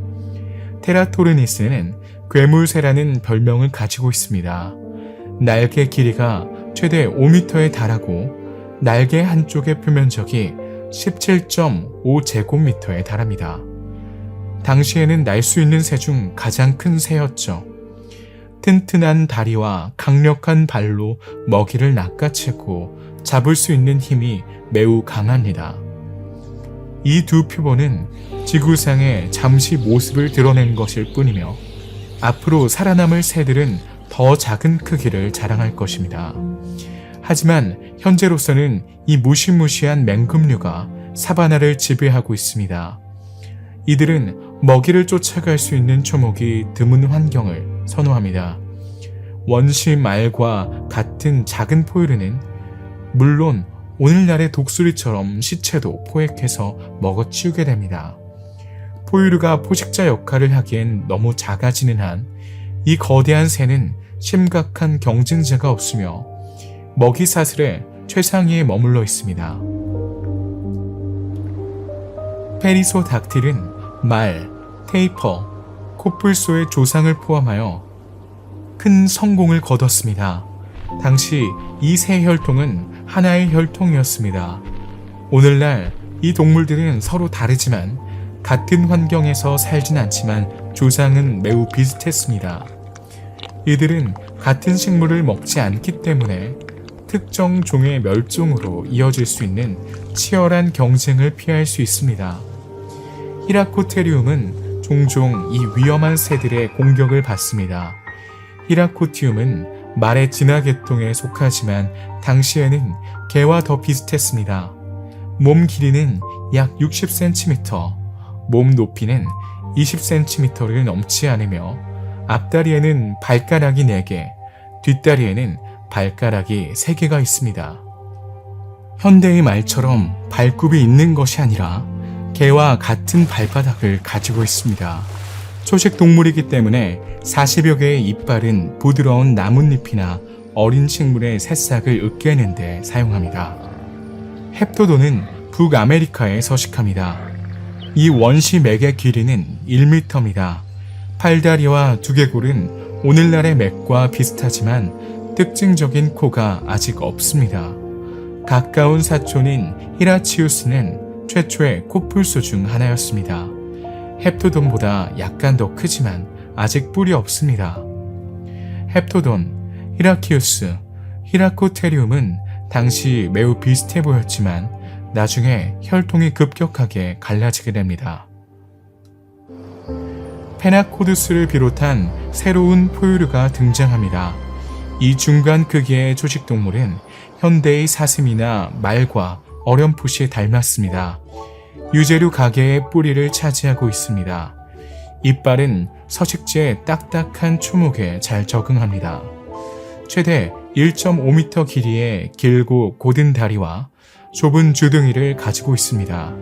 [SPEAKER 1] 테라토르니스는 괴물새라는 별명을 가지고 있습니다. 날개 길이가 최대 5m에 달하고 날개 한쪽의 표면적이 17.5제곱미터에 달합니다. 당시에는 날 수 있는 새 중 가장 큰 새였죠. 튼튼한 다리와 강력한 발로 먹이를 낚아채고 잡을 수 있는 힘이 매우 강합니다. 이 두 표본은 지구상에 잠시 모습을 드러낸 것일 뿐이며 앞으로 살아남을 새들은 더 작은 크기를 자랑할 것입니다. 하지만 현재로서는 이 무시무시한 맹금류가 사바나를 지배하고 있습니다. 이들은 먹이를 쫓아갈 수 있는 초목이 드문 환경을 선호합니다. 원시 말과 같은 작은 포유류는 물론 오늘날의 독수리처럼 시체도 포획해서 먹어치우게 됩니다. 포유류가 포식자 역할을 하기엔 너무 작아지는 한 이 거대한 새는 심각한 경쟁자가 없으며 먹이 사슬의 최상위에 머물러 있습니다. 페리소닥틸은 말, 테이퍼, 코뿔소의 조상을 포함하여 큰 성공을 거뒀습니다. 당시 이 새 혈통은 하나의 혈통이었습니다. 오늘날 이 동물들은 서로 다르지만 같은 환경에서 살진 않지만 조상은 매우 비슷했습니다. 이들은 같은 식물을 먹지 않기 때문에 특정 종의 멸종으로 이어질 수 있는 치열한 경쟁을 피할 수 있습니다. 히라코테리움은 종종 이 위험한 새들의 공격을 받습니다. 히라코티움은 말의 진화계통에 속하지만 당시에는 개와 더 비슷했습니다. 몸 길이는 약 60cm, 몸 높이는 20cm를 넘지 않으며 앞다리에는 발가락이 4개, 뒷다리에는 발가락이 3개가 있습니다. 현대의 말처럼 발굽이 있는 것이 아니라 개와 같은 발바닥을 가지고 있습니다. 초식 동물이기 때문에 40여 개의 이빨은 부드러운 나뭇잎이나 어린 식물의 새싹을 으깨는 데 사용합니다. 헵토돈은 북아메리카에 서식합니다. 이 원시 맥의 길이는 1m입니다. 팔다리와 두개골은 오늘날의 맥과 비슷하지만 특징적인 코가 아직 없습니다. 가까운 사촌인 히라치우스는 최초의 코뿔소 중 하나였습니다. 헵토돈보다 약간 더 크지만 아직 뿔이 없습니다. 헵토돈, 히라키우스, 히라코테리움은 당시 매우 비슷해 보였지만 나중에 혈통이 급격하게 갈라지게 됩니다. 페나코두스를 비롯한 새로운 포유류가 등장합니다. 이 중간 크기의 초식동물은 현대의 사슴이나 말과 어렴풋이 닮았습니다. 유제류 가계의 뿌리를 차지하고 있습니다. 이빨은 서식지의 딱딱한 초목에 잘 적응합니다. 최대 1.5m 길이의 길고 곧은 다리와 좁은 주둥이를 가지고 있습니다.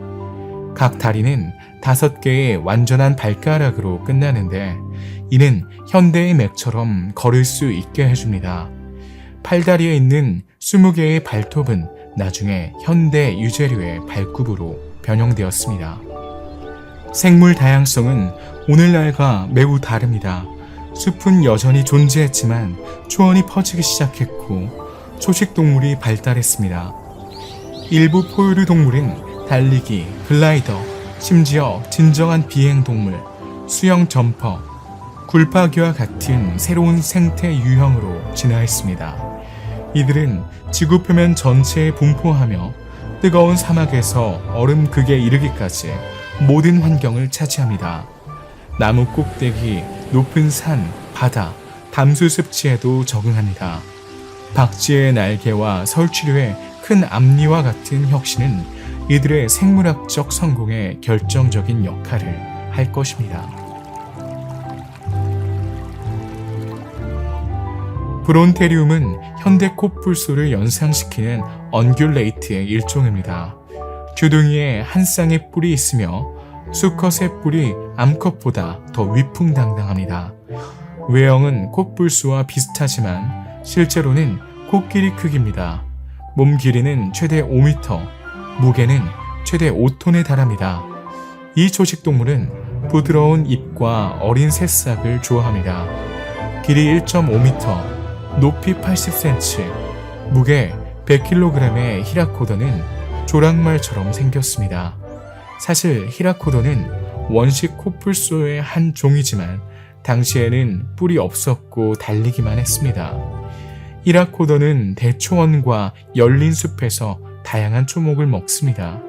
[SPEAKER 1] 각 다리는 5개의 완전한 발가락으로 끝나는데 이는 현대의 맥처럼 걸을 수 있게 해줍니다. 팔다리에 있는 20개의 발톱은 나중에 현대 유제류의 발굽으로 변형되었습니다. 생물 다양성은 오늘날과 매우 다릅니다. 숲은 여전히 존재했지만 초원이 퍼지기 시작했고 초식동물이 발달했습니다. 일부 포유류 동물은 달리기, 글라이더, 심지어 진정한 비행동물, 수영 점퍼, 굴파기와 같은 새로운 생태 유형으로 진화했습니다. 이들은 지구 표면 전체에 분포하며 뜨거운 사막에서 얼음극에 이르기까지 모든 환경을 차지합니다. 나무 꼭대기, 높은 산, 바다, 담수 습지에도 적응합니다. 박쥐의 날개와 설치류의 큰 앞니와 같은 혁신은 이들의 생물학적 성공에 결정적인 역할을 할 것입니다. 브론테리움은 현대 코뿔소를 연상시키는 언귤레이트의 일종입니다. 주둥이에 한 쌍의 뿔이 있으며 수컷의 뿔이 암컷보다 더 위풍당당합니다. 외형은 코뿔소와 비슷하지만 실제로는 코끼리 크기입니다. 몸 길이는 최대 5m, 무게는 최대 5톤에 달합니다. 이 초식동물은 부드러운 잎과 어린 새싹을 좋아합니다. 길이 1.5m, 높이 80cm, 무게 100kg의 히라코더는 조랑말처럼 생겼습니다. 사실 히라코더는 원식 코뿔소의 한 종이지만 당시에는 뿔이 없었고 달리기만 했습니다. 히라코더는 대초원과 열린 숲에서 다양한 초목을 먹습니다.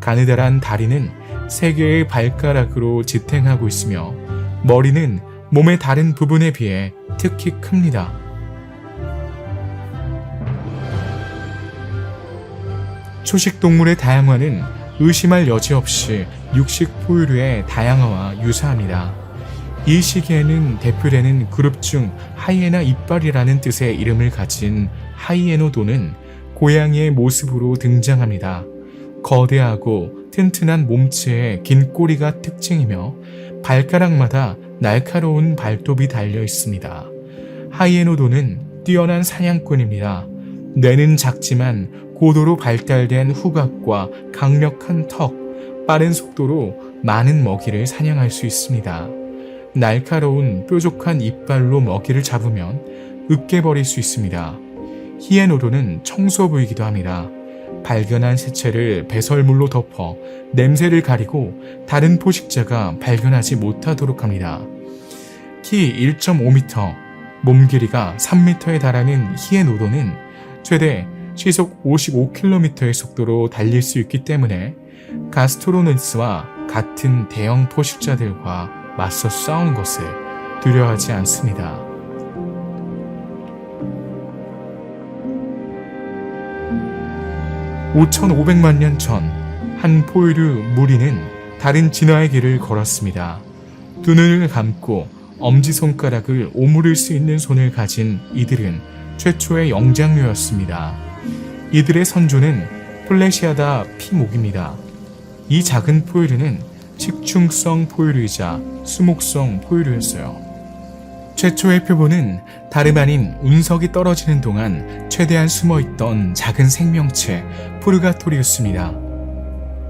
[SPEAKER 1] 가느다란 다리는 3개의 발가락으로 지탱하고 있으며 머리는 몸의 다른 부분에 비해 특히 큽니다. 초식동물의 다양화는 의심할 여지 없이 육식 포유류의 다양화와 유사합니다. 이 시기에는 대표되는 그룹 중 하이에나 이빨이라는 뜻의 이름을 가진 하이에노도는 고양이의 모습으로 등장합니다. 거대하고 튼튼한 몸체에 긴 꼬리가 특징이며 발가락마다 날카로운 발톱이 달려 있습니다. 하이에노도는 뛰어난 사냥꾼입니다. 뇌는 작지만 고도로 발달된 후각과 강력한 턱, 빠른 속도로 많은 먹이를 사냥할 수 있습니다. 날카로운 뾰족한 이빨로 먹이를 잡으면 으깨버릴 수 있습니다. 히에노도는 청소부이기도 합니다. 발견한 새체를 배설물로 덮어 냄새를 가리고 다른 포식자가 발견하지 못하도록 합니다. 키 1.5m, 몸 길이가 3m에 달하는 히에노도는 최대 시속 55km의 속도로 달릴 수 있기 때문에 가스토로노스와 같은 대형 포식자들과 맞서 싸우는 것을 두려워하지 않습니다. (5,500만 년) 전 한 포유류 무리는 다른 진화의 길을 걸었습니다. 두 눈을 감고 엄지손가락을 오므릴 수 있는 손을 가진 이들은 최초의 영장류였습니다. 이들의 선조는 플래시아다 피목입니다. 이 작은 포유류는 식충성 포유류이자 수목성 포유류였어요. 최초의 표본은 다름 아닌 운석이 떨어지는 동안 최대한 숨어있던 작은 생명체 푸르가토리우스입니다.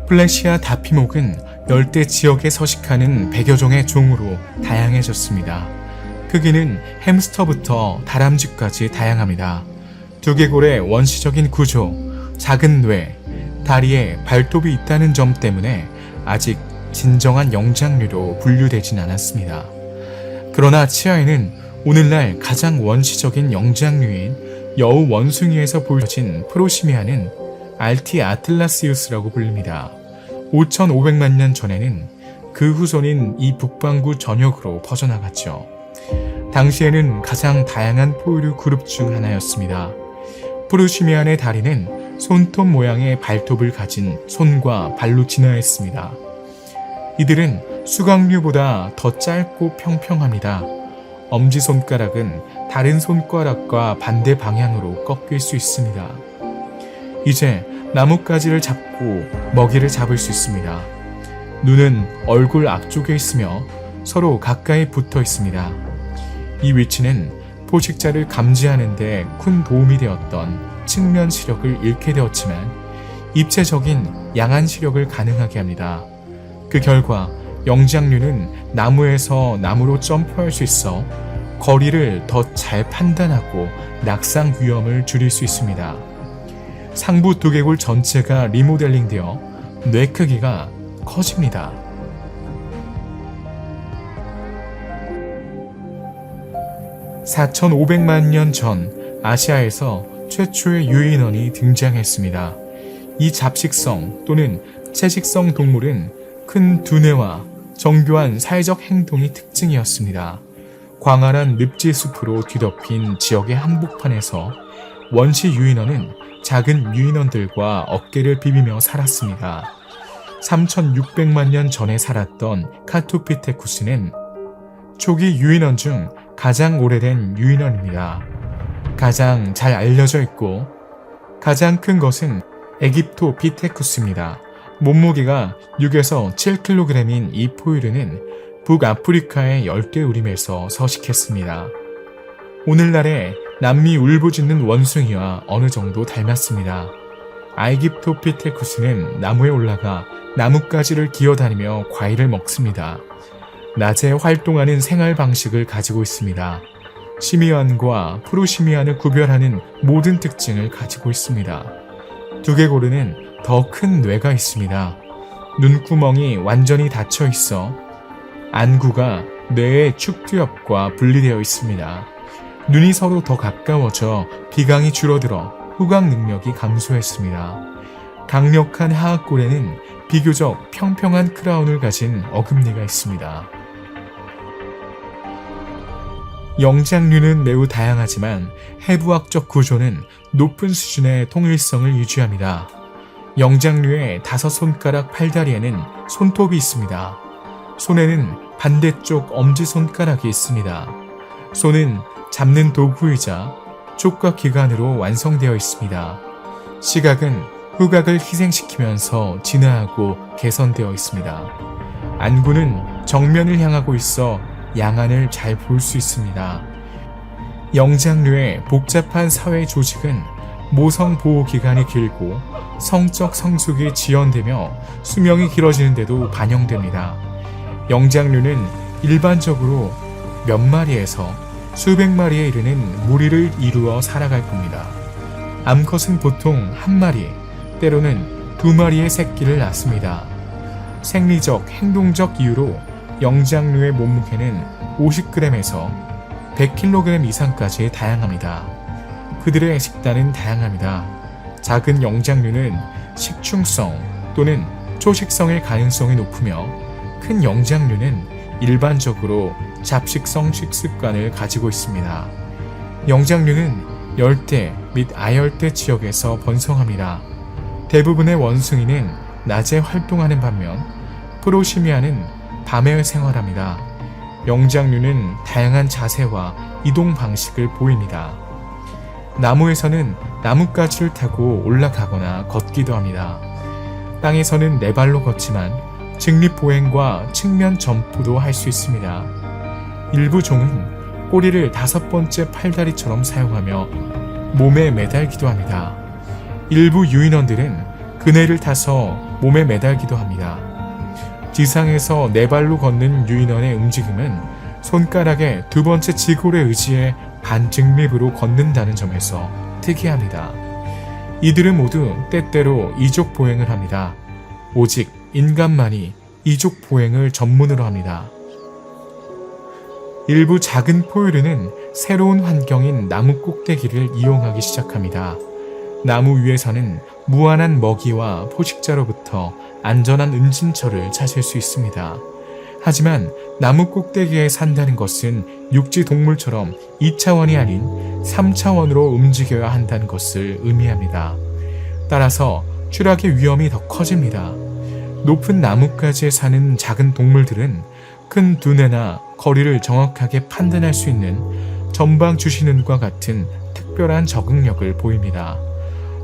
[SPEAKER 1] 플래시아 다피목은 열대 지역에 서식하는 100여 종의 종으로 다양해졌습니다. 크기는 햄스터부터 다람쥐까지 다양합니다. 두개골의 원시적인 구조, 작은 뇌, 다리에 발톱이 있다는 점 때문에 아직 진정한 영장류로 분류되진 않았습니다. 그러나 치아에는 오늘날 가장 원시적인 영장류인 여우 원숭이에서 보여진 프로시미아는 알티아틀라시우스라고 불립니다. 5,500만 년 전에는 그 후손인 이 북반구 전역으로 퍼져나갔죠. 당시에는 가장 다양한 포유류 그룹 중 하나였습니다. 프로시미안의 다리는 손톱 모양의 발톱을 가진 손과 발로 진화했습니다. 이들은 수강류보다 더 짧고 평평합니다. 엄지손가락은 다른 손가락과 반대 방향으로 꺾일 수 있습니다. 이제 나뭇가지를 잡고 먹이를 잡을 수 있습니다. 눈은 얼굴 앞쪽에 있으며 서로 가까이 붙어 있습니다. 이 위치는 포식자를 감지하는 데 큰 도움이 되었던 측면 시력을 잃게 되었지만 입체적인 양안 시력을 가능하게 합니다. 그 결과 영장류는 나무에서 나무로 점프할 수 있어 거리를 더 잘 판단하고 낙상 위험을 줄일 수 있습니다. 상부 두개골 전체가 리모델링되어 뇌 크기가 커집니다. (4,500만 년) 전 아시아에서 최초의 유인원이 등장했습니다. 이 잡식성 또는 채식성 동물은 큰 두뇌와 정교한 사회적 행동이 특징이었습니다. 광활한 늪지 숲으로 뒤덮인 지역의 한복판에서 원시 유인원은 작은 유인원들과 어깨를 비비며 살았습니다. 3,600만 년 전에 살았던 카투피테쿠스는 초기 유인원 중 가장 오래된 유인원입니다. 가장 잘 알려져 있고 가장 큰 것은 에깁토피테쿠스입니다. 몸무게가 6에서 7kg인 이 포유류는 북아프리카의 열대우림에서 서식했습니다. 오늘날의 남미 울부짖는 원숭이와 어느 정도 닮았습니다. 아이깁토피테쿠스는 나무에 올라가 나뭇가지를 기어다니며 과일을 먹습니다. 낮에 활동하는 생활 방식을 가지고 있습니다. 시미안과 프로시미안을 구별하는 모든 특징을 가지고 있습니다. 두개골에는 더 큰 뇌가 있습니다. 눈구멍이 완전히 닫혀 있어 안구가 뇌의 축두 옆과 분리되어 있습니다. 눈이 서로 더 가까워져 비강이 줄어들어 후각 능력이 감소했습니다. 강력한 하악골에는 비교적 평평한 크라운을 가진 어금니가 있습니다. 영장류는 매우 다양하지만 해부학적 구조는 높은 수준의 통일성을 유지합니다. 영장류의 5손가락 팔다리에는 손톱이 있습니다. 손에는 반대쪽 엄지손가락이 있습니다. 손은 잡는 도구이자 촉각 기관으로 완성되어 있습니다. 시각은 후각을 희생시키면서 진화하고 개선되어 있습니다. 안구는 정면을 향하고 있어 양안을 잘 볼 수 있습니다. 영장류의 복잡한 사회 조직은 모성 보호 기간이 길고 성적 성숙이 지연되며 수명이 길어지는데도 반영됩니다. 영장류는 일반적으로 몇 마리에서 수백 마리에 이르는 무리를 이루어 살아갈 겁니다. 암컷은 보통 한 마리, 때로는 2마리의 새끼를 낳습니다. 생리적, 행동적 이유로 영장류의 몸무게는 50g에서 100kg 이상까지 다양합니다. 그들의 식단은 다양합니다. 작은 영장류는 식충성 또는 초식성의 가능성이 높으며 큰 영장류는 일반적으로 잡식성 식습관을 가지고 있습니다. 영장류는 열대 및 아열대 지역에서 번성합니다. 대부분의 원숭이는 낮에 활동하는 반면 프로시미아는 밤에 생활합니다. 영장류는 다양한 자세와 이동 방식을 보입니다. 나무에서는 나뭇가지를 타고 올라가거나 걷기도 합니다. 땅에서는 4발로 걷지만 직립보행과 측면 점프도 할 수 있습니다. 일부 종은 꼬리를 5번째 팔다리처럼 사용하며 몸에 매달기도 합니다. 일부 유인원들은 그네를 타서 몸에 매달기도 합니다. 지상에서 4발로 걷는 유인원의 움직임은 손가락의 2번째 지골에 의지해 반직립으로 걷는다는 점에서 특이합니다. 이들은 모두 때때로 이족 보행을 합니다. 오직 인간만이 이족 보행을 전문으로 합니다. 일부 작은 포유류는 새로운 환경인 나무 꼭대기를 이용하기 시작합니다. 나무 위에서는 무한한 먹이와 포식자로부터 안전한 은신처를 찾을 수 있습니다. 하지만 나무 꼭대기에 산다는 것은 육지 동물처럼 2차원이 아닌 3차원으로 움직여야 한다는 것을 의미합니다. 따라서 추락의 위험이 더 커집니다. 높은 나뭇가지에 사는 작은 동물들은 큰 두뇌나 거리를 정확하게 판단할 수 있는 전방 주시눈과 같은 특별한 적응력을 보입니다.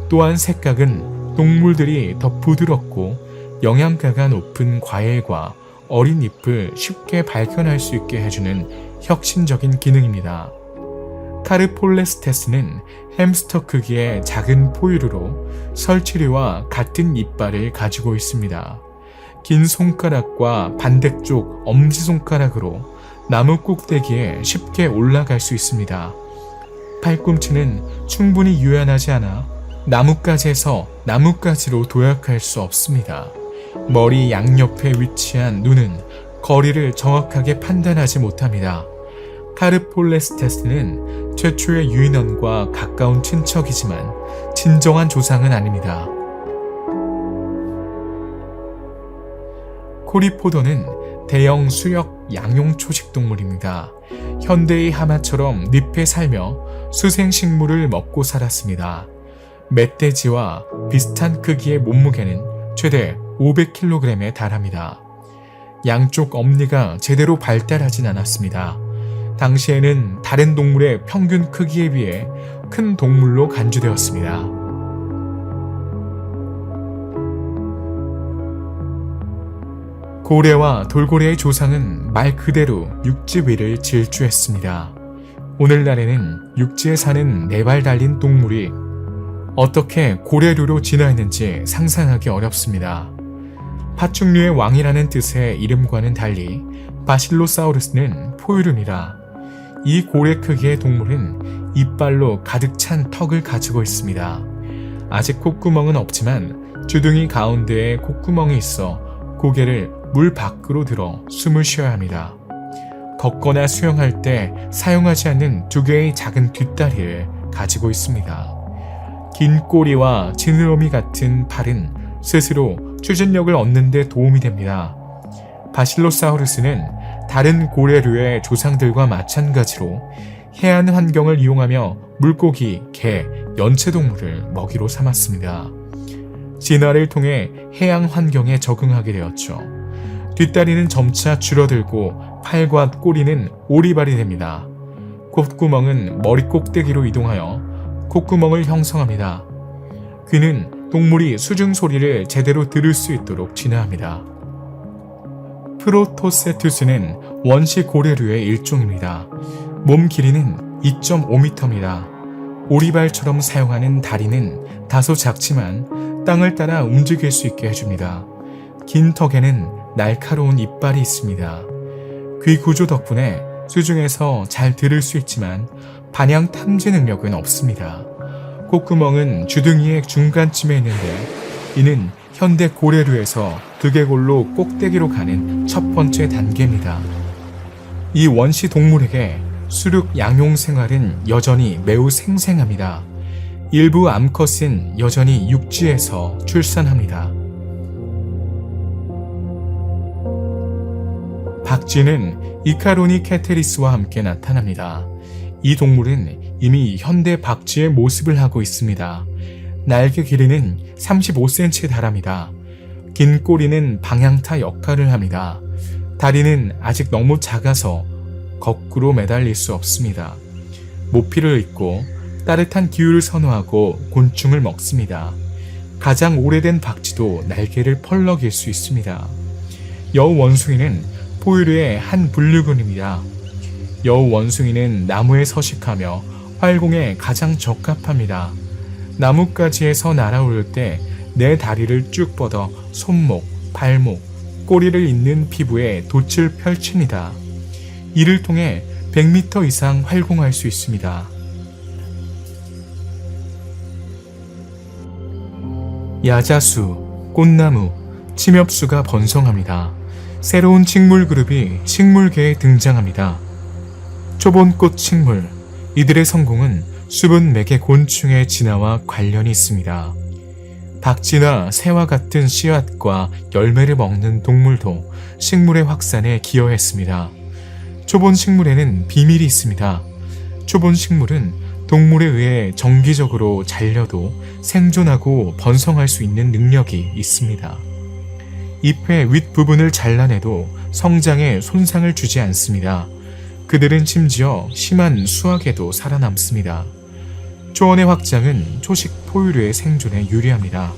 [SPEAKER 1] 또한 색각은 동물들이 더 부드럽고 영양가가 높은 과일과 어린 잎을 쉽게 발견할 수 있게 해주는 혁신적인 기능입니다. 카르폴레스테스는 햄스터 크기의 작은 포유류로 설치류와 같은 이빨을 가지고 있습니다. 긴 손가락과 반대쪽 엄지손가락으로 나무 꼭대기에 쉽게 올라갈 수 있습니다. 팔꿈치는 충분히 유연하지 않아 나뭇가지에서 나뭇가지로 도약할 수 없습니다. 머리 양옆에 위치한 눈은 거리를 정확하게 판단하지 못합니다. 카르폴레스테스는 최초의 유인원과 가까운 친척이지만 진정한 조상은 아닙니다. 코리포도는 대형 수역 양용 초식동물입니다. 현대의 하마처럼 늪에 살며 수생식물을 먹고 살았습니다. 멧돼지와 비슷한 크기의 몸무게는 최대 500kg에 달합니다. 양쪽 엄니가 제대로 발달하진 않았습니다. 당시에는 다른 동물의 평균 크기에 비해 큰 동물로 간주되었습니다. 고래와 돌고래의 조상은 말 그대로 육지 위를 질주했습니다. 오늘날에는 육지에 사는 네 발 달린 동물이 어떻게 고래류로 진화했는지 상상하기 어렵습니다. 파충류의 왕이라는 뜻의 이름과는 달리 바실로사우루스는 포유류입니다. 이 고래 크기의 동물은 이빨로 가득 찬 턱을 가지고 있습니다. 아직 콧구멍은 없지만 주둥이 가운데에 콧구멍이 있어 고개를 물 밖으로 들어 숨을 쉬어야 합니다. 걷거나 수영할 때 사용하지 않는 두 개의 작은 뒷다리를 가지고 있습니다. 긴 꼬리와 지느러미 같은 팔은 스스로 추진력을 얻는 데 도움이 됩니다. 바실로사우루스는 다른 고래류의 조상들과 마찬가지로 해안 환경을 이용하며 물고기, 개, 연체동물을 먹이로 삼았습니다. 진화를 통해 해양 환경에 적응하게 되었죠. 뒷다리는 점차 줄어들고 팔과 꼬리는 오리발이 됩니다. 콧구멍은 머리 꼭대기로 이동하여 콧구멍을 형성합니다. 귀는 동물이 수중 소리를 제대로 들을 수 있도록 진화합니다. 프로토세투스는 원시 고래류의 일종입니다. 몸 길이는 2.5m입니다. 오리발처럼 사용하는 다리는 다소 작지만 땅을 따라 움직일 수 있게 해줍니다. 긴 턱에는 날카로운 이빨이 있습니다. 귀 구조 덕분에 수중에서 잘 들을 수 있지만 반향 탐지 능력은 없습니다. 콧구멍은 주둥이의 중간쯤에 있는데 이는 현대 고래류에서 두개골로 꼭대기로 가는 첫 번째 단계입니다. 이 원시 동물에게 수륙 양용 생활은 여전히 매우 생생합니다. 일부 암컷은 여전히 육지에서 출산합니다. 박쥐는 이카로니 캐테리스와 함께 나타납니다. 이 동물은 이미 현대 박쥐의 모습을 하고 있습니다. 날개 길이는 35cm에 달합니다. 긴 꼬리는 방향타 역할을 합니다. 다리는 아직 너무 작아서 거꾸로 매달릴 수 없습니다. 모피를 입고 따뜻한 기후를 선호하고 곤충을 먹습니다. 가장 오래된 박쥐도 날개를 펄럭일 수 있습니다. 여우 원숭이는 포유류의 한 분류군입니다. 여우 원숭이는 나무에 서식하며 활공에 가장 적합합니다. 나뭇가지에서 날아오를 때 네 다리를 쭉 뻗어 손목, 발목, 꼬리를 잇는 피부에 돛을 펼칩니다. 이를 통해 100m 이상 활공할 수 있습니다. 야자수, 꽃나무, 침엽수가 번성합니다. 새로운 식물 그룹이 식물계에 등장합니다. 초본꽃 식물, 이들의 성공은 수분 매개 곤충의 진화와 관련이 있습니다. 박쥐나 새와 같은 씨앗과 열매를 먹는 동물도 식물의 확산에 기여했습니다. 초본 식물에는 비밀이 있습니다. 초본 식물은 동물에 의해 정기적으로 잘려도 생존하고 번성할 수 있는 능력이 있습니다. 잎의 윗부분을 잘라내도 성장에 손상을 주지 않습니다. 그들은 심지어 심한 수확에도 살아남습니다. 초원의 확장은 초식 포유류의 생존에 유리합니다.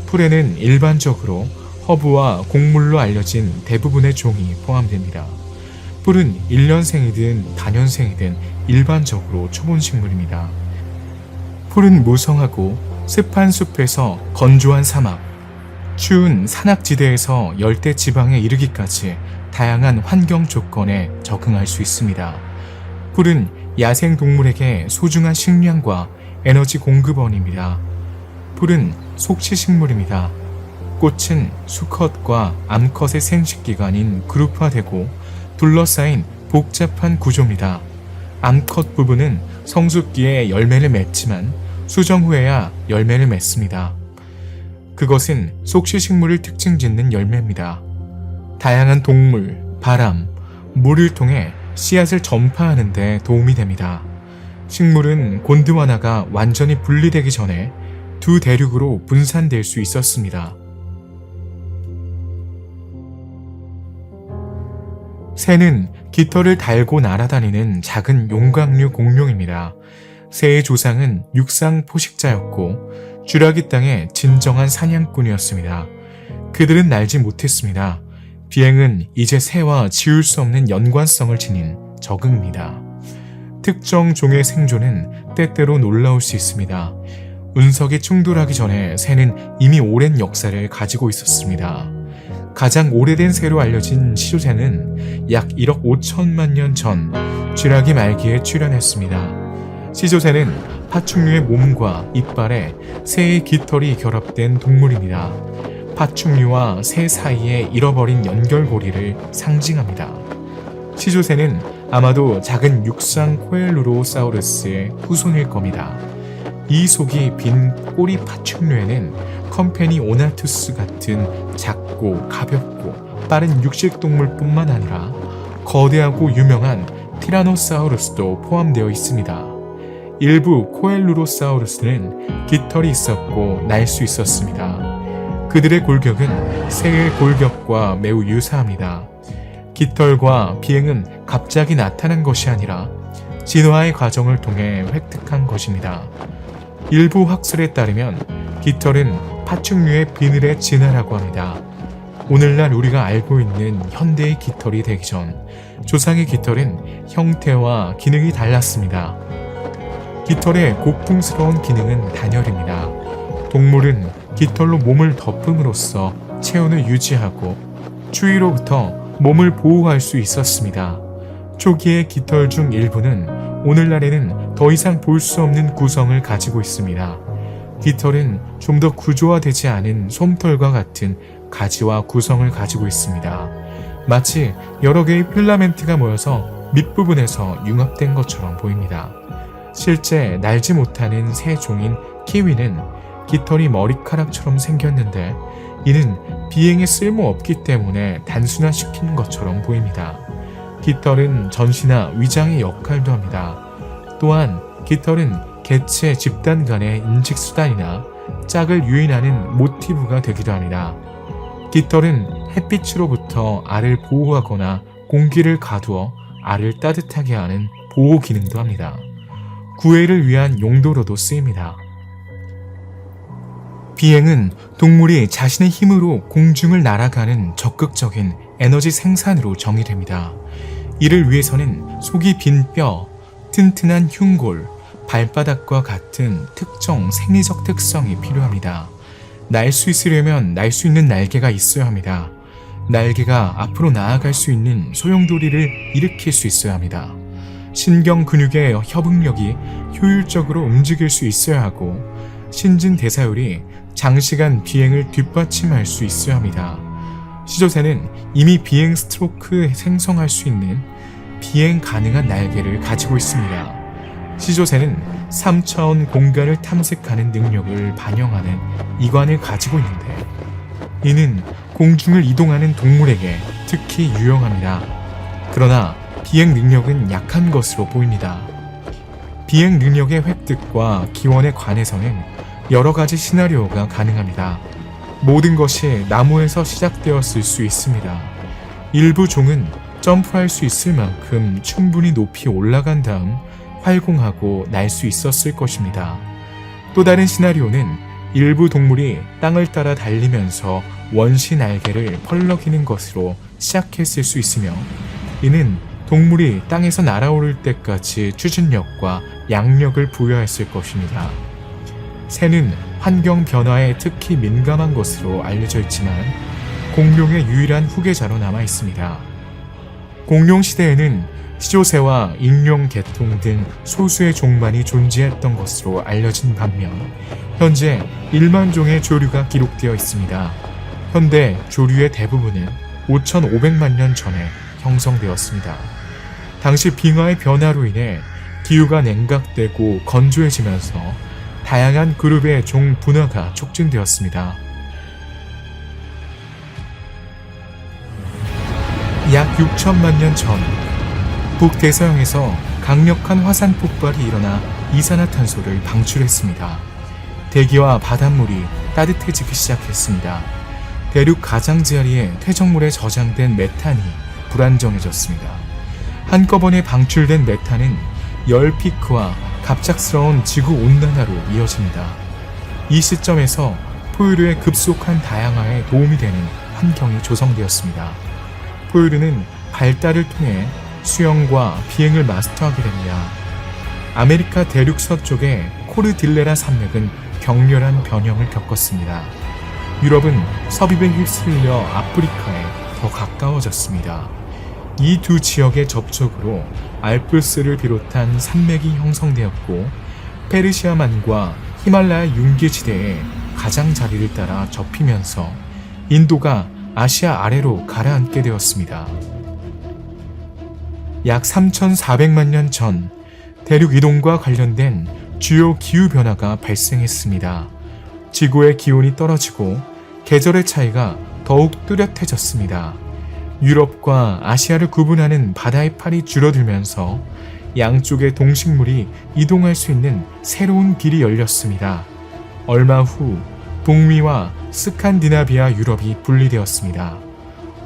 [SPEAKER 1] 풀에는 일반적으로 허브와 곡물로 알려진 대부분의 종이 포함됩니다. 풀은 1년생이든 다년생이든 일반적으로 초본식물입니다. 풀은 무성하고 습한 숲에서 건조한 사막, 추운 산악지대에서 열대 지방에 이르기까지 다양한 환경 조건에 적응할 수 있습니다. 풀은 야생 동물에게 소중한 식량과 에너지 공급원입니다. 풀은 속시식물입니다. 꽃은 수컷과 암컷의 생식기관인 그룹화되고 둘러싸인 복잡한 구조입니다. 암컷 부분은 성숙기에 열매를 맺지만 수정 후에야 열매를 맺습니다. 그것은 속시식물을 특징짓는 열매입니다. 다양한 동물, 바람, 물을 통해 씨앗을 전파하는 데 도움이 됩니다. 식물은 곤드와나가 완전히 분리되기 전에 두 대륙으로 분산될 수 있었습니다. 새는 깃털을 달고 날아다니는 작은 용광류 공룡입니다. 새의 조상은 육상 포식자였고 쥐라기 땅의 진정한 사냥꾼이었습니다. 그들은 날지 못했습니다. 비행은 이제 새와 지울 수 없는 연관성을 지닌 적응입니다. 특정 종의 생존은 때때로 놀라울 수 있습니다. 운석이 충돌하기 전에 새는 이미 오랜 역사를 가지고 있었습니다. 가장 오래된 새로 알려진 시조새는 약 1억 5천만 년 전 쥐라기 말기에 출현했습니다. 시조새는 파충류의 몸과 이빨에 새의 깃털이 결합된 동물입니다. 파충류와 새 사이에 잃어버린 연결고리를 상징합니다. 시조새는 아마도 작은 육상 코엘루로사우루스의 후손일 겁니다. 이 속이 빈 꼬리 파충류에는 컴페니 오나투스 같은 작고 가볍고 빠른 육식동물뿐만 아니라 거대하고 유명한 티라노사우루스도 포함되어 있습니다. 일부 코엘루로사우루스는 깃털이 있었고 날 수 있었습니다. 그들의 골격은 새의 골격과 매우 유사합니다. 깃털과 비행은 갑자기 나타난 것이 아니라 진화의 과정을 통해 획득한 것입니다. 일부 학설에 따르면 깃털은 파충류의 비늘의 진화라고 합니다. 오늘날 우리가 알고 있는 현대의 깃털이 되기 전 조상의 깃털은 형태와 기능이 달랐습니다. 깃털의 고풍스러운 기능은 단열입니다. 동물은 깃털로 몸을 덮음으로써 체온을 유지하고 추위로부터 몸을 보호할 수 있었습니다. 초기의 깃털 중 일부는 오늘날에는 더 이상 볼 수 없는 구성을 가지고 있습니다. 깃털은 좀 더 구조화되지 않은 솜털과 같은 가지와 구성을 가지고 있습니다. 마치 여러 개의 필라멘트가 모여서 밑부분에서 융합된 것처럼 보입니다. 실제 날지 못하는 새 종인 키위는 깃털이 머리카락처럼 생겼는데 이는 비행에 쓸모없기 때문에 단순화시킨 것처럼 보입니다. 깃털은 전시나 위장의 역할도 합니다. 또한 깃털은 개체 집단 간의 인식수단이나 짝을 유인하는 모티브가 되기도 합니다. 깃털은 햇빛으로부터 알을 보호하거나 공기를 가두어 알을 따뜻하게 하는 보호 기능도 합니다. 구애를 위한 용도로도 쓰입니다. 비행은 동물이 자신의 힘으로 공중을 날아가는 적극적인 에너지 생산으로 정의됩니다. 이를 위해서는 속이 빈 뼈, 튼튼한 흉골, 발바닥과 같은 특정 생리적 특성이 필요합니다. 날 수 있으려면 날 수 있는 날개가 있어야 합니다. 날개가 앞으로 나아갈 수 있는 소용돌이를 일으킬 수 있어야 합니다. 신경 근육의 협응력이 효율적으로 움직일 수 있어야 하고 신진대사율이 장시간 비행을 뒷받침할 수 있어야 합니다. 시조새는 이미 비행 스트로크 생성할 수 있는 비행 가능한 날개를 가지고 있습니다. 시조새는 3차원 공간을 탐색하는 능력을 반영하는 이관을 가지고 있는데 이는 공중을 이동하는 동물에게 특히 유용합니다. 그러나 비행 능력은 약한 것으로 보입니다. 비행 능력의 획득과 기원에 관해서는 여러 가지 시나리오가 가능합니다. 모든 것이 나무에서 시작되었을 수 있습니다. 일부 종은 점프할 수 있을 만큼 충분히 높이 올라간 다음 활공하고 날 수 있었을 것입니다. 또 다른 시나리오는 일부 동물이 땅을 따라 달리면서 원시 날개를 펄럭이는 것으로 시작했을 수 있으며 이는 동물이 땅에서 날아오를 때까지 추진력과 양력을 부여했을 것입니다. 새는 환경 변화에 특히 민감한 것으로 알려져 있지만 공룡의 유일한 후계자로 남아 있습니다. 공룡 시대에는 시조새와 익룡 계통 등 소수의 종만이 존재했던 것으로 알려진 반면 현재 1만 종의 조류가 기록되어 있습니다. 현대 조류의 대부분은 5,500만 년 전에 형성되었습니다. 당시 빙하의 변화로 인해 기후가 냉각되고 건조해지면서 다양한 그룹의 종 분화가 촉진되었습니다. 약 6천만 년 전 북대서양에서 강력한 화산 폭발이 일어나 이산화탄소를 방출했습니다. 대기와 바닷물이 따뜻해지기 시작했습니다. 대륙 가장자리에 퇴적물에 저장된 메탄이 불안정해졌습니다. 한꺼번에 방출된 메탄은 열 피크와 갑작스러운 지구 온난화로 이어집니다. 이 시점에서 포유류의 급속한 다양화에 도움이 되는 환경이 조성되었습니다. 포유류는 발달을 통해 수영과 비행을 마스터하게 됩니다. 아메리카 대륙 서쪽의 코르딜레라 산맥은 격렬한 변형을 겪었습니다. 유럽은 섭입에 휩쓸려 아프리카에 더 가까워졌습니다. 이 두 지역의 접촉으로 알프스를 비롯한 산맥이 형성되었고 페르시아만과 히말라야 융계지대의 가장자리를 따라 접히면서 인도가 아시아 아래로 가라앉게 되었습니다. 약 3,400만 년 전 대륙 이동과 관련된 주요 기후변화가 발생했습니다. 지구의 기온이 떨어지고 계절의 차이가 더욱 뚜렷해졌습니다. 유럽과 아시아를 구분하는 바다의 팔이 줄어들면서 양쪽의 동식물이 이동할 수 있는 새로운 길이 열렸습니다. 얼마 후 북미와 스칸디나비아 유럽이 분리되었습니다.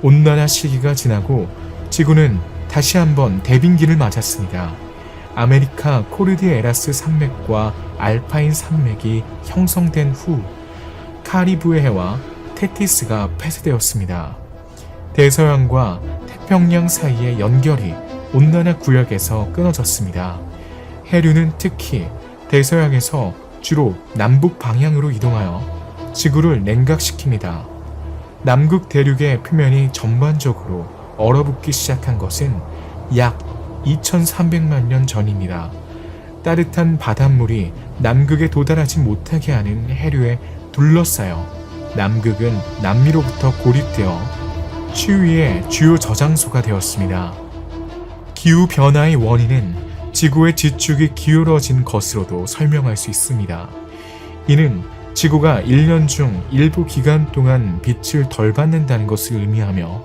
[SPEAKER 1] 온난화 시기가 지나고 지구는 다시 한번 대빙기를 맞았습니다. 아메리카 코르디에라스 산맥과 알파인 산맥이 형성된 후 카리브해 해와 테티스가 폐쇄되었습니다. 대서양과 태평양 사이의 연결이 온난화 구역에서 끊어졌습니다. 해류는 특히 대서양에서 주로 남북 방향으로 이동하여 지구를 냉각시킵니다. 남극 대륙의 표면이 전반적으로 얼어붙기 시작한 것은 약 2300만 년 전입니다. 따뜻한 바닷물이 남극에 도달하지 못하게 하는 해류에 둘러싸여 남극은 남미로부터 고립되어 추위의 주요 저장소가 되었습니다. 기후변화의 원인은 지구의 지축이 기울어진 것으로도 설명할 수 있습니다. 이는 지구가 1년 중 일부 기간 동안 빛을 덜 받는다는 것을 의미하며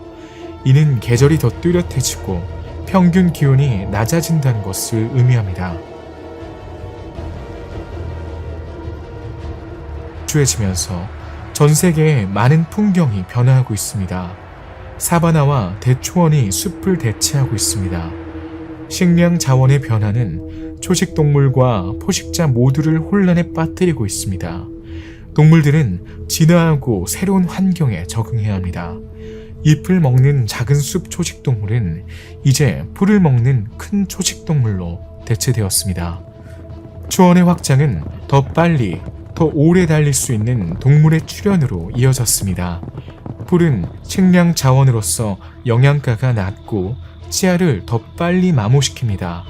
[SPEAKER 1] 이는 계절이 더 뚜렷해지고 평균 기온이 낮아진다는 것을 의미합니다. 추해지면서 전 세계의 많은 풍경이 변화하고 있습니다. 사바나와 대초원이 숲을 대체하고 있습니다. 식량 자원의 변화는 초식동물과 포식자 모두를 혼란에 빠뜨리고 있습니다. 동물들은 진화하고 새로운 환경에 적응해야 합니다. 잎을 먹는 작은 숲 초식동물은 이제 풀을 먹는 큰 초식동물로 대체되었습니다. 초원의 확장은 더 빨리, 더 오래 달릴 수 있는 동물의 출현으로 이어졌습니다. 풀은 식량 자원으로서 영양가가 낮고 치아를 더 빨리 마모시킵니다.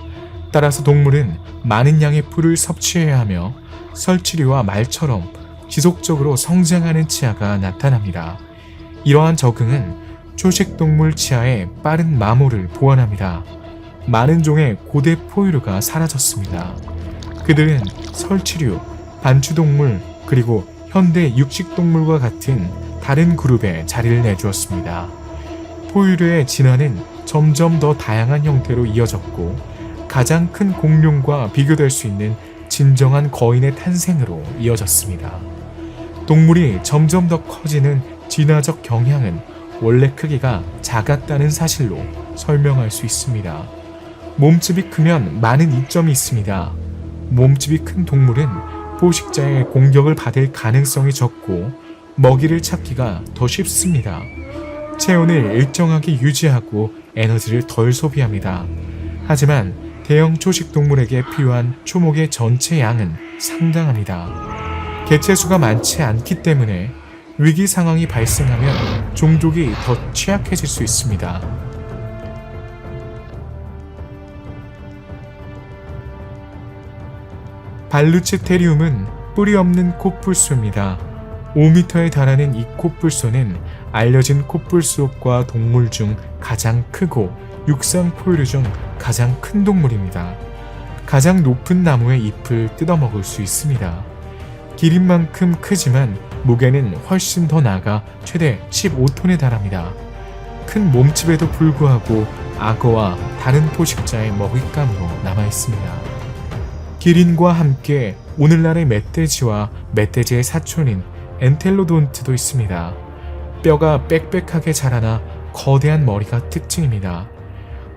[SPEAKER 1] 따라서 동물은 많은 양의 풀을 섭취해야 하며 설치류와 말처럼 지속적으로 성장하는 치아가 나타납니다. 이러한 적응은 초식동물 치아의 빠른 마모를 보완합니다. 많은 종의 고대 포유류가 사라졌습니다. 그들은 설치류, 반추동물, 그리고 현대 육식동물과 같은 다른 그룹에 자리를 내주었습니다. 포유류의 진화는 점점 더 다양한 형태로 이어졌고 가장 큰 공룡과 비교될 수 있는 진정한 거인의 탄생으로 이어졌습니다. 동물이 점점 더 커지는 진화적 경향은 원래 크기가 작았다는 사실로 설명할 수 있습니다. 몸집이 크면 많은 이점이 있습니다. 몸집이 큰 동물은 포식자의 공격을 받을 가능성이 적고 먹이를 찾기가 더 쉽습니다. 체온을 일정하게 유지하고 에너지를 덜 소비합니다. 하지만 대형 초식 동물에게 필요한 초목의 전체 양은 상당합니다. 개체수가 많지 않기 때문에 위기 상황이 발생하면 종족이 더 취약해질 수 있습니다. 발루체테리움은 뿌리 없는 코뿔소입니다. 5m에 달하는 이 코뿔소는 알려진 코뿔소과 동물 중 가장 크고 육상 포유류 중 가장 큰 동물입니다. 가장 높은 나무의 잎을 뜯어먹을 수 있습니다. 길인 만큼 크지만 무게는 훨씬 더 나가 최대 15톤에 달합니다. 큰 몸집에도 불구하고 악어와 다른 포식자의 먹잇감으로 남아있습니다. 기린과 함께 오늘날의 멧돼지와 멧돼지의 사촌인 엔텔로돈트도 있습니다. 뼈가 빽빽하게 자라나 거대한 머리가 특징입니다.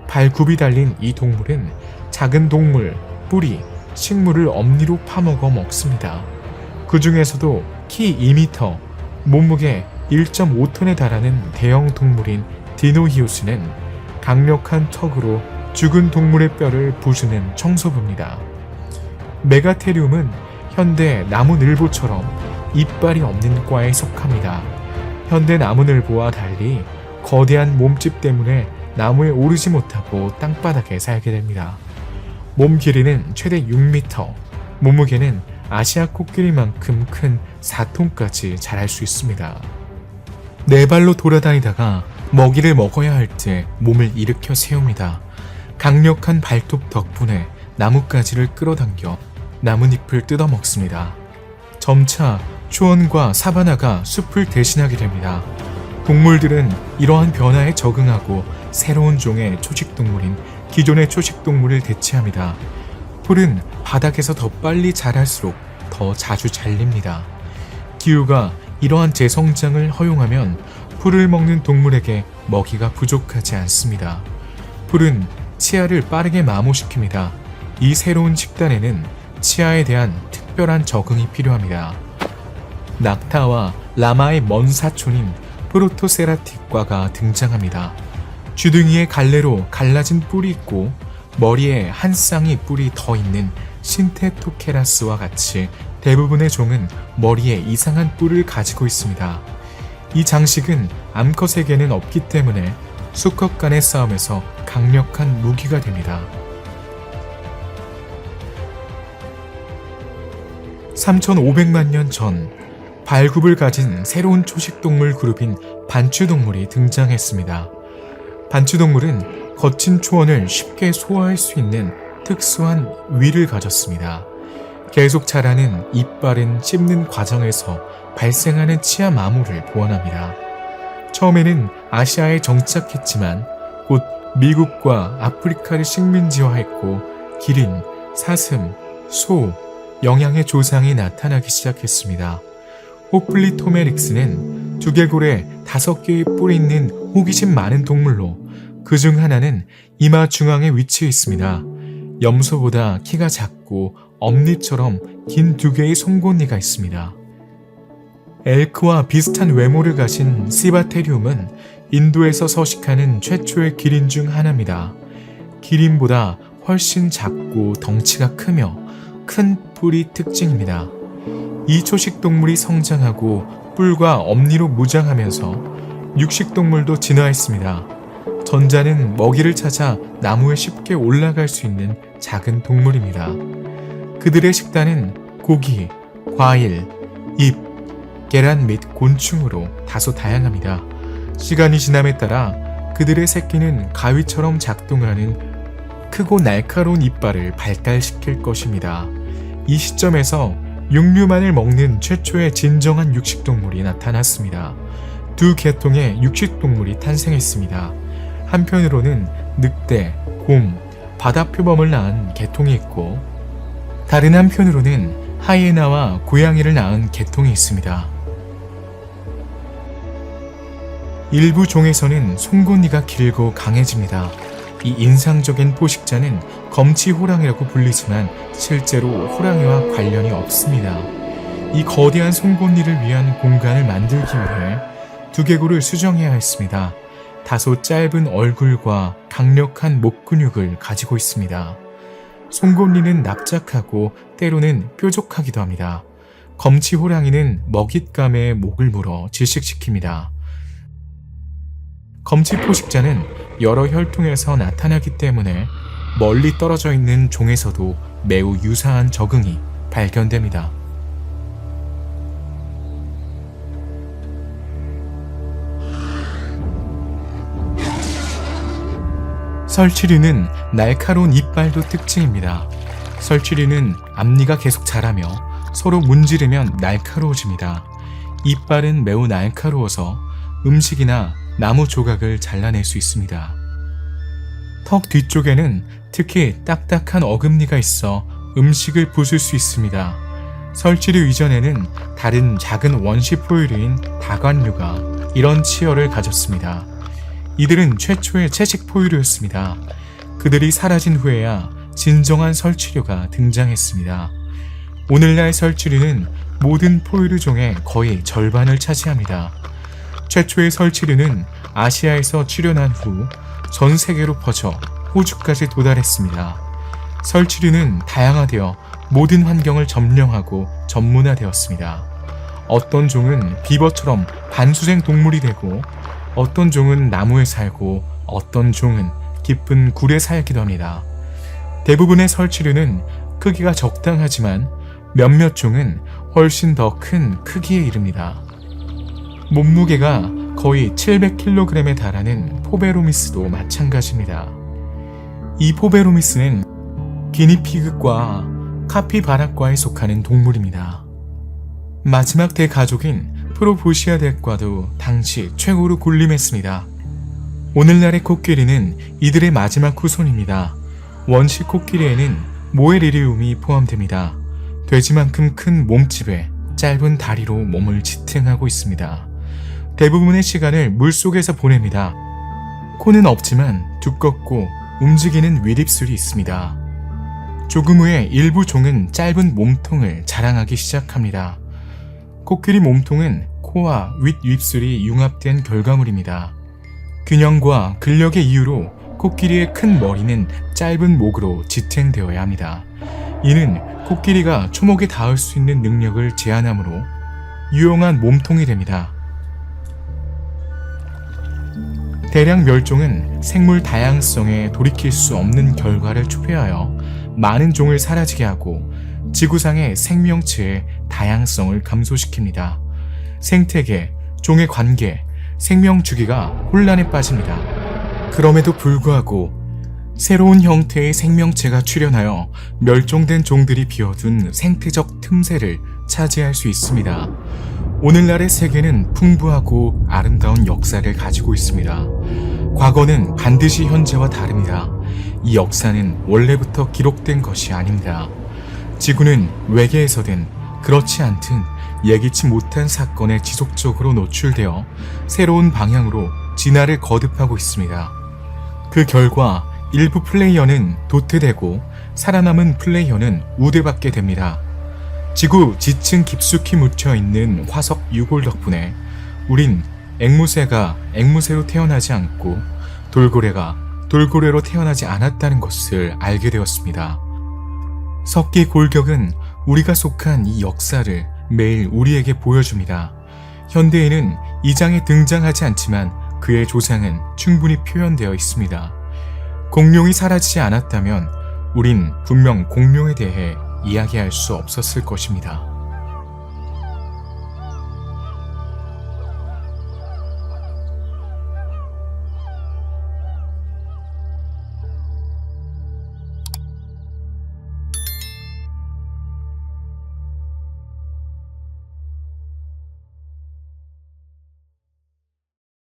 [SPEAKER 1] 발굽이 달린 이 동물은 작은 동물, 뿌리, 식물을 엄니로 파먹어 먹습니다. 그 중에서도 키 2m, 몸무게 1.5톤에 달하는 대형 동물인 디노히우스는 강력한 턱으로 죽은 동물의 뼈를 부수는 청소부입니다. 메가테리움은 현대 나무늘보처럼 이빨이 없는 과에 속합니다. 현대 나무늘보와 달리 거대한 몸집 때문에 나무에 오르지 못하고 땅바닥에 살게 됩니다. 몸 길이는 최대 6m, 몸무게는 아시아 코끼리만큼 큰 4톤까지 자랄 수 있습니다. 네 발로 돌아다니다가 먹이를 먹어야 할 때 몸을 일으켜 세웁니다. 강력한 발톱 덕분에 나뭇가지를 끌어당겨 나뭇잎을 뜯어먹습니다. 점차 초원과 사바나가 숲을 대신하게 됩니다. 동물들은 이러한 변화에 적응하고 새로운 종의 초식동물인 기존의 초식동물을 대체합니다. 풀은 바닥에서 더 빨리 자랄수록 더 자주 잘립니다. 기후가 이러한 재성장을 허용하면 풀을 먹는 동물에게 먹이가 부족하지 않습니다. 풀은 치아를 빠르게 마모시킵니다. 이 새로운 식단에는 치아에 대한 특별한 적응이 필요합니다. 낙타와 라마의 먼 사촌인 프로토세라틱과가 등장합니다. 주둥이에 갈래로 갈라진 뿔이 있고 머리에 한 쌍의 뿔이 더 있는 신테토케라스와 같이 대부분의 종은 머리에 이상한 뿔을 가지고 있습니다. 이 장식은 암컷에게는 없기 때문에 수컷 간의 싸움에서 강력한 무기가 됩니다. 3,500만 년 전 발굽을 가진 새로운 초식동물 그룹인 반추동물이 등장했습니다. 반추동물은 거친 초원을 쉽게 소화할 수 있는 특수한 위를 가졌습니다. 계속 자라는 이빨은 씹는 과정에서 발생하는 치아 마모를 보완합니다. 처음에는 아시아에 정착했지만 곧 미국과 아프리카를 식민지화했고 기린, 사슴, 소, 영양의 조상이 나타나기 시작했습니다. 호플리토메릭스는 두개골에 5개의 뿔이 있는 호기심 많은 동물로 그중 하나는 이마 중앙에 위치해 있습니다. 염소보다 키가 작고 엄니처럼 긴 2개의 송곳니가 있습니다. 엘크와 비슷한 외모를 가진 시바테리움은 인도에서 서식하는 최초의 기린 중 하나입니다. 기린보다 훨씬 작고 덩치가 크며 큰 뿔이 특징입니다. 이 초식동물이 성장하고 뿔과 엄니로 무장하면서 육식동물도 진화했습니다. 전자는 먹이를 찾아 나무에 쉽게 올라갈 수 있는 작은 동물입니다. 그들의 식단은 고기, 과일, 잎, 계란 및 곤충으로 다소 다양합니다. 시간이 지남에 따라 그들의 새끼는 가위처럼 작동하는 크고 날카로운 이빨을 발달시킬 것입니다. 이 시점에서 육류만을 먹는 최초의 진정한 육식동물이 나타났습니다. 두 계통의 육식동물이 탄생했습니다. 한편으로는 늑대, 곰, 바다표범을 낳은 계통이 있고 다른 한편으로는 하이에나와 고양이를 낳은 계통이 있습니다. 일부 종에서는 송곳니가 길고 강해집니다. 이 인상적인 포식자는 검치호랑이라고 불리지만 실제로 호랑이와 관련이 없습니다. 이 거대한 송곳니를 위한 공간을 만들기 위해 두개골을 수정해야 했습니다. 다소 짧은 얼굴과 강력한 목 근육을 가지고 있습니다. 송곳니는 납작하고 때로는 뾰족하기도 합니다. 검치호랑이는 먹잇감에 목을 물어 질식시킵니다. 검치 포식자는 여러 혈통에서 나타나기 때문에 멀리 떨어져 있는 종에서도 매우 유사한 적응이 발견됩니다. 설치류는 날카로운 이빨도 특징입니다. 설치류는 앞니가 계속 자라며 서로 문지르면 날카로워집니다. 이빨은 매우 날카로워서 음식이나 나무 조각을 잘라낼 수 있습니다. 턱 뒤쪽에는 특히 딱딱한 어금니가 있어 음식을 부술 수 있습니다. 설치류 이전에는 다른 작은 원시 포유류인 다관류가 이런 치열을 가졌습니다. 이들은 최초의 채식 포유류였습니다. 그들이 사라진 후에야 진정한 설치류가 등장했습니다. 오늘날 설치류는 모든 포유류 종의 거의 절반을 차지합니다. 최초의 설치류는 아시아에서 출현한 후 전 세계로 퍼져 호주까지 도달했습니다. 설치류는 다양화되어 모든 환경을 점령하고 전문화되었습니다. 어떤 종은 비버처럼 반수생 동물이 되고, 어떤 종은 나무에 살고, 어떤 종은 깊은 굴에 살기도 합니다. 대부분의 설치류는 크기가 적당하지만 몇몇 종은 훨씬 더 큰 크기에 이릅니다. 몸무게가 거의 700kg에 달하는 포베로미스도 마찬가지입니다. 이 포베로미스는 기니피그과 카피바라과에 속하는 동물입니다. 마지막 대가족인 프로보시아덱과도 당시 최고로 군림했습니다. 오늘날의 코끼리는 이들의 마지막 후손입니다. 원시 코끼리에는 모에리리움이 포함됩니다. 돼지만큼 큰 몸집에 짧은 다리로 몸을 지탱하고 있습니다. 대부분의 시간을 물속에서 보냅니다. 코는 없지만 두껍고 움직이는 윗입술이 있습니다. 조금 후에 일부 종은 짧은 몸통을 자랑하기 시작합니다. 코끼리 몸통은 코와 윗입술이 융합된 결과물입니다. 균형과 근력의 이유로 코끼리의 큰 머리는 짧은 목으로 지탱되어야 합니다. 이는 코끼리가 초목에 닿을 수 있는 능력을 제한하므로 유용한 몸통이 됩니다. 대량 멸종은 생물 다양성에 돌이킬 수 없는 결과를 초래하여 많은 종을 사라지게 하고 지구상의 생명체의 다양성을 감소시킵니다. 생태계, 종의 관계, 생명 주기가 혼란에 빠집니다. 그럼에도 불구하고 새로운 형태의 생명체가 출현하여 멸종된 종들이 비워둔 생태적 틈새를 차지할 수 있습니다. 오늘날의 세계는 풍부하고 아름다운 역사를 가지고 있습니다. 과거는 반드시 현재와 다릅니다. 이 역사는 원래부터 기록된 것이 아닙니다. 지구는 외계에서든 그렇지 않든 예기치 못한 사건에 지속적으로 노출되어 새로운 방향으로 진화를 거듭하고 있습니다. 그 결과 일부 플레이어는 도태되고 살아남은 플레이어는 우대받게 됩니다. 지구 지층 깊숙이 묻혀있는 화석 유골 덕분에 우린 앵무새가 앵무새로 태어나지 않고 돌고래가 돌고래로 태어나지 않았다는 것을 알게 되었습니다. 석기 골격은 우리가 속한 이 역사를 매일 우리에게 보여줍니다. 현대에는 이 장에 등장하지 않지만 그의 조상은 충분히 표현되어 있습니다. 공룡이 사라지지 않았다면 우린 분명 공룡에 대해 이야기할 수 없었을 것입니다.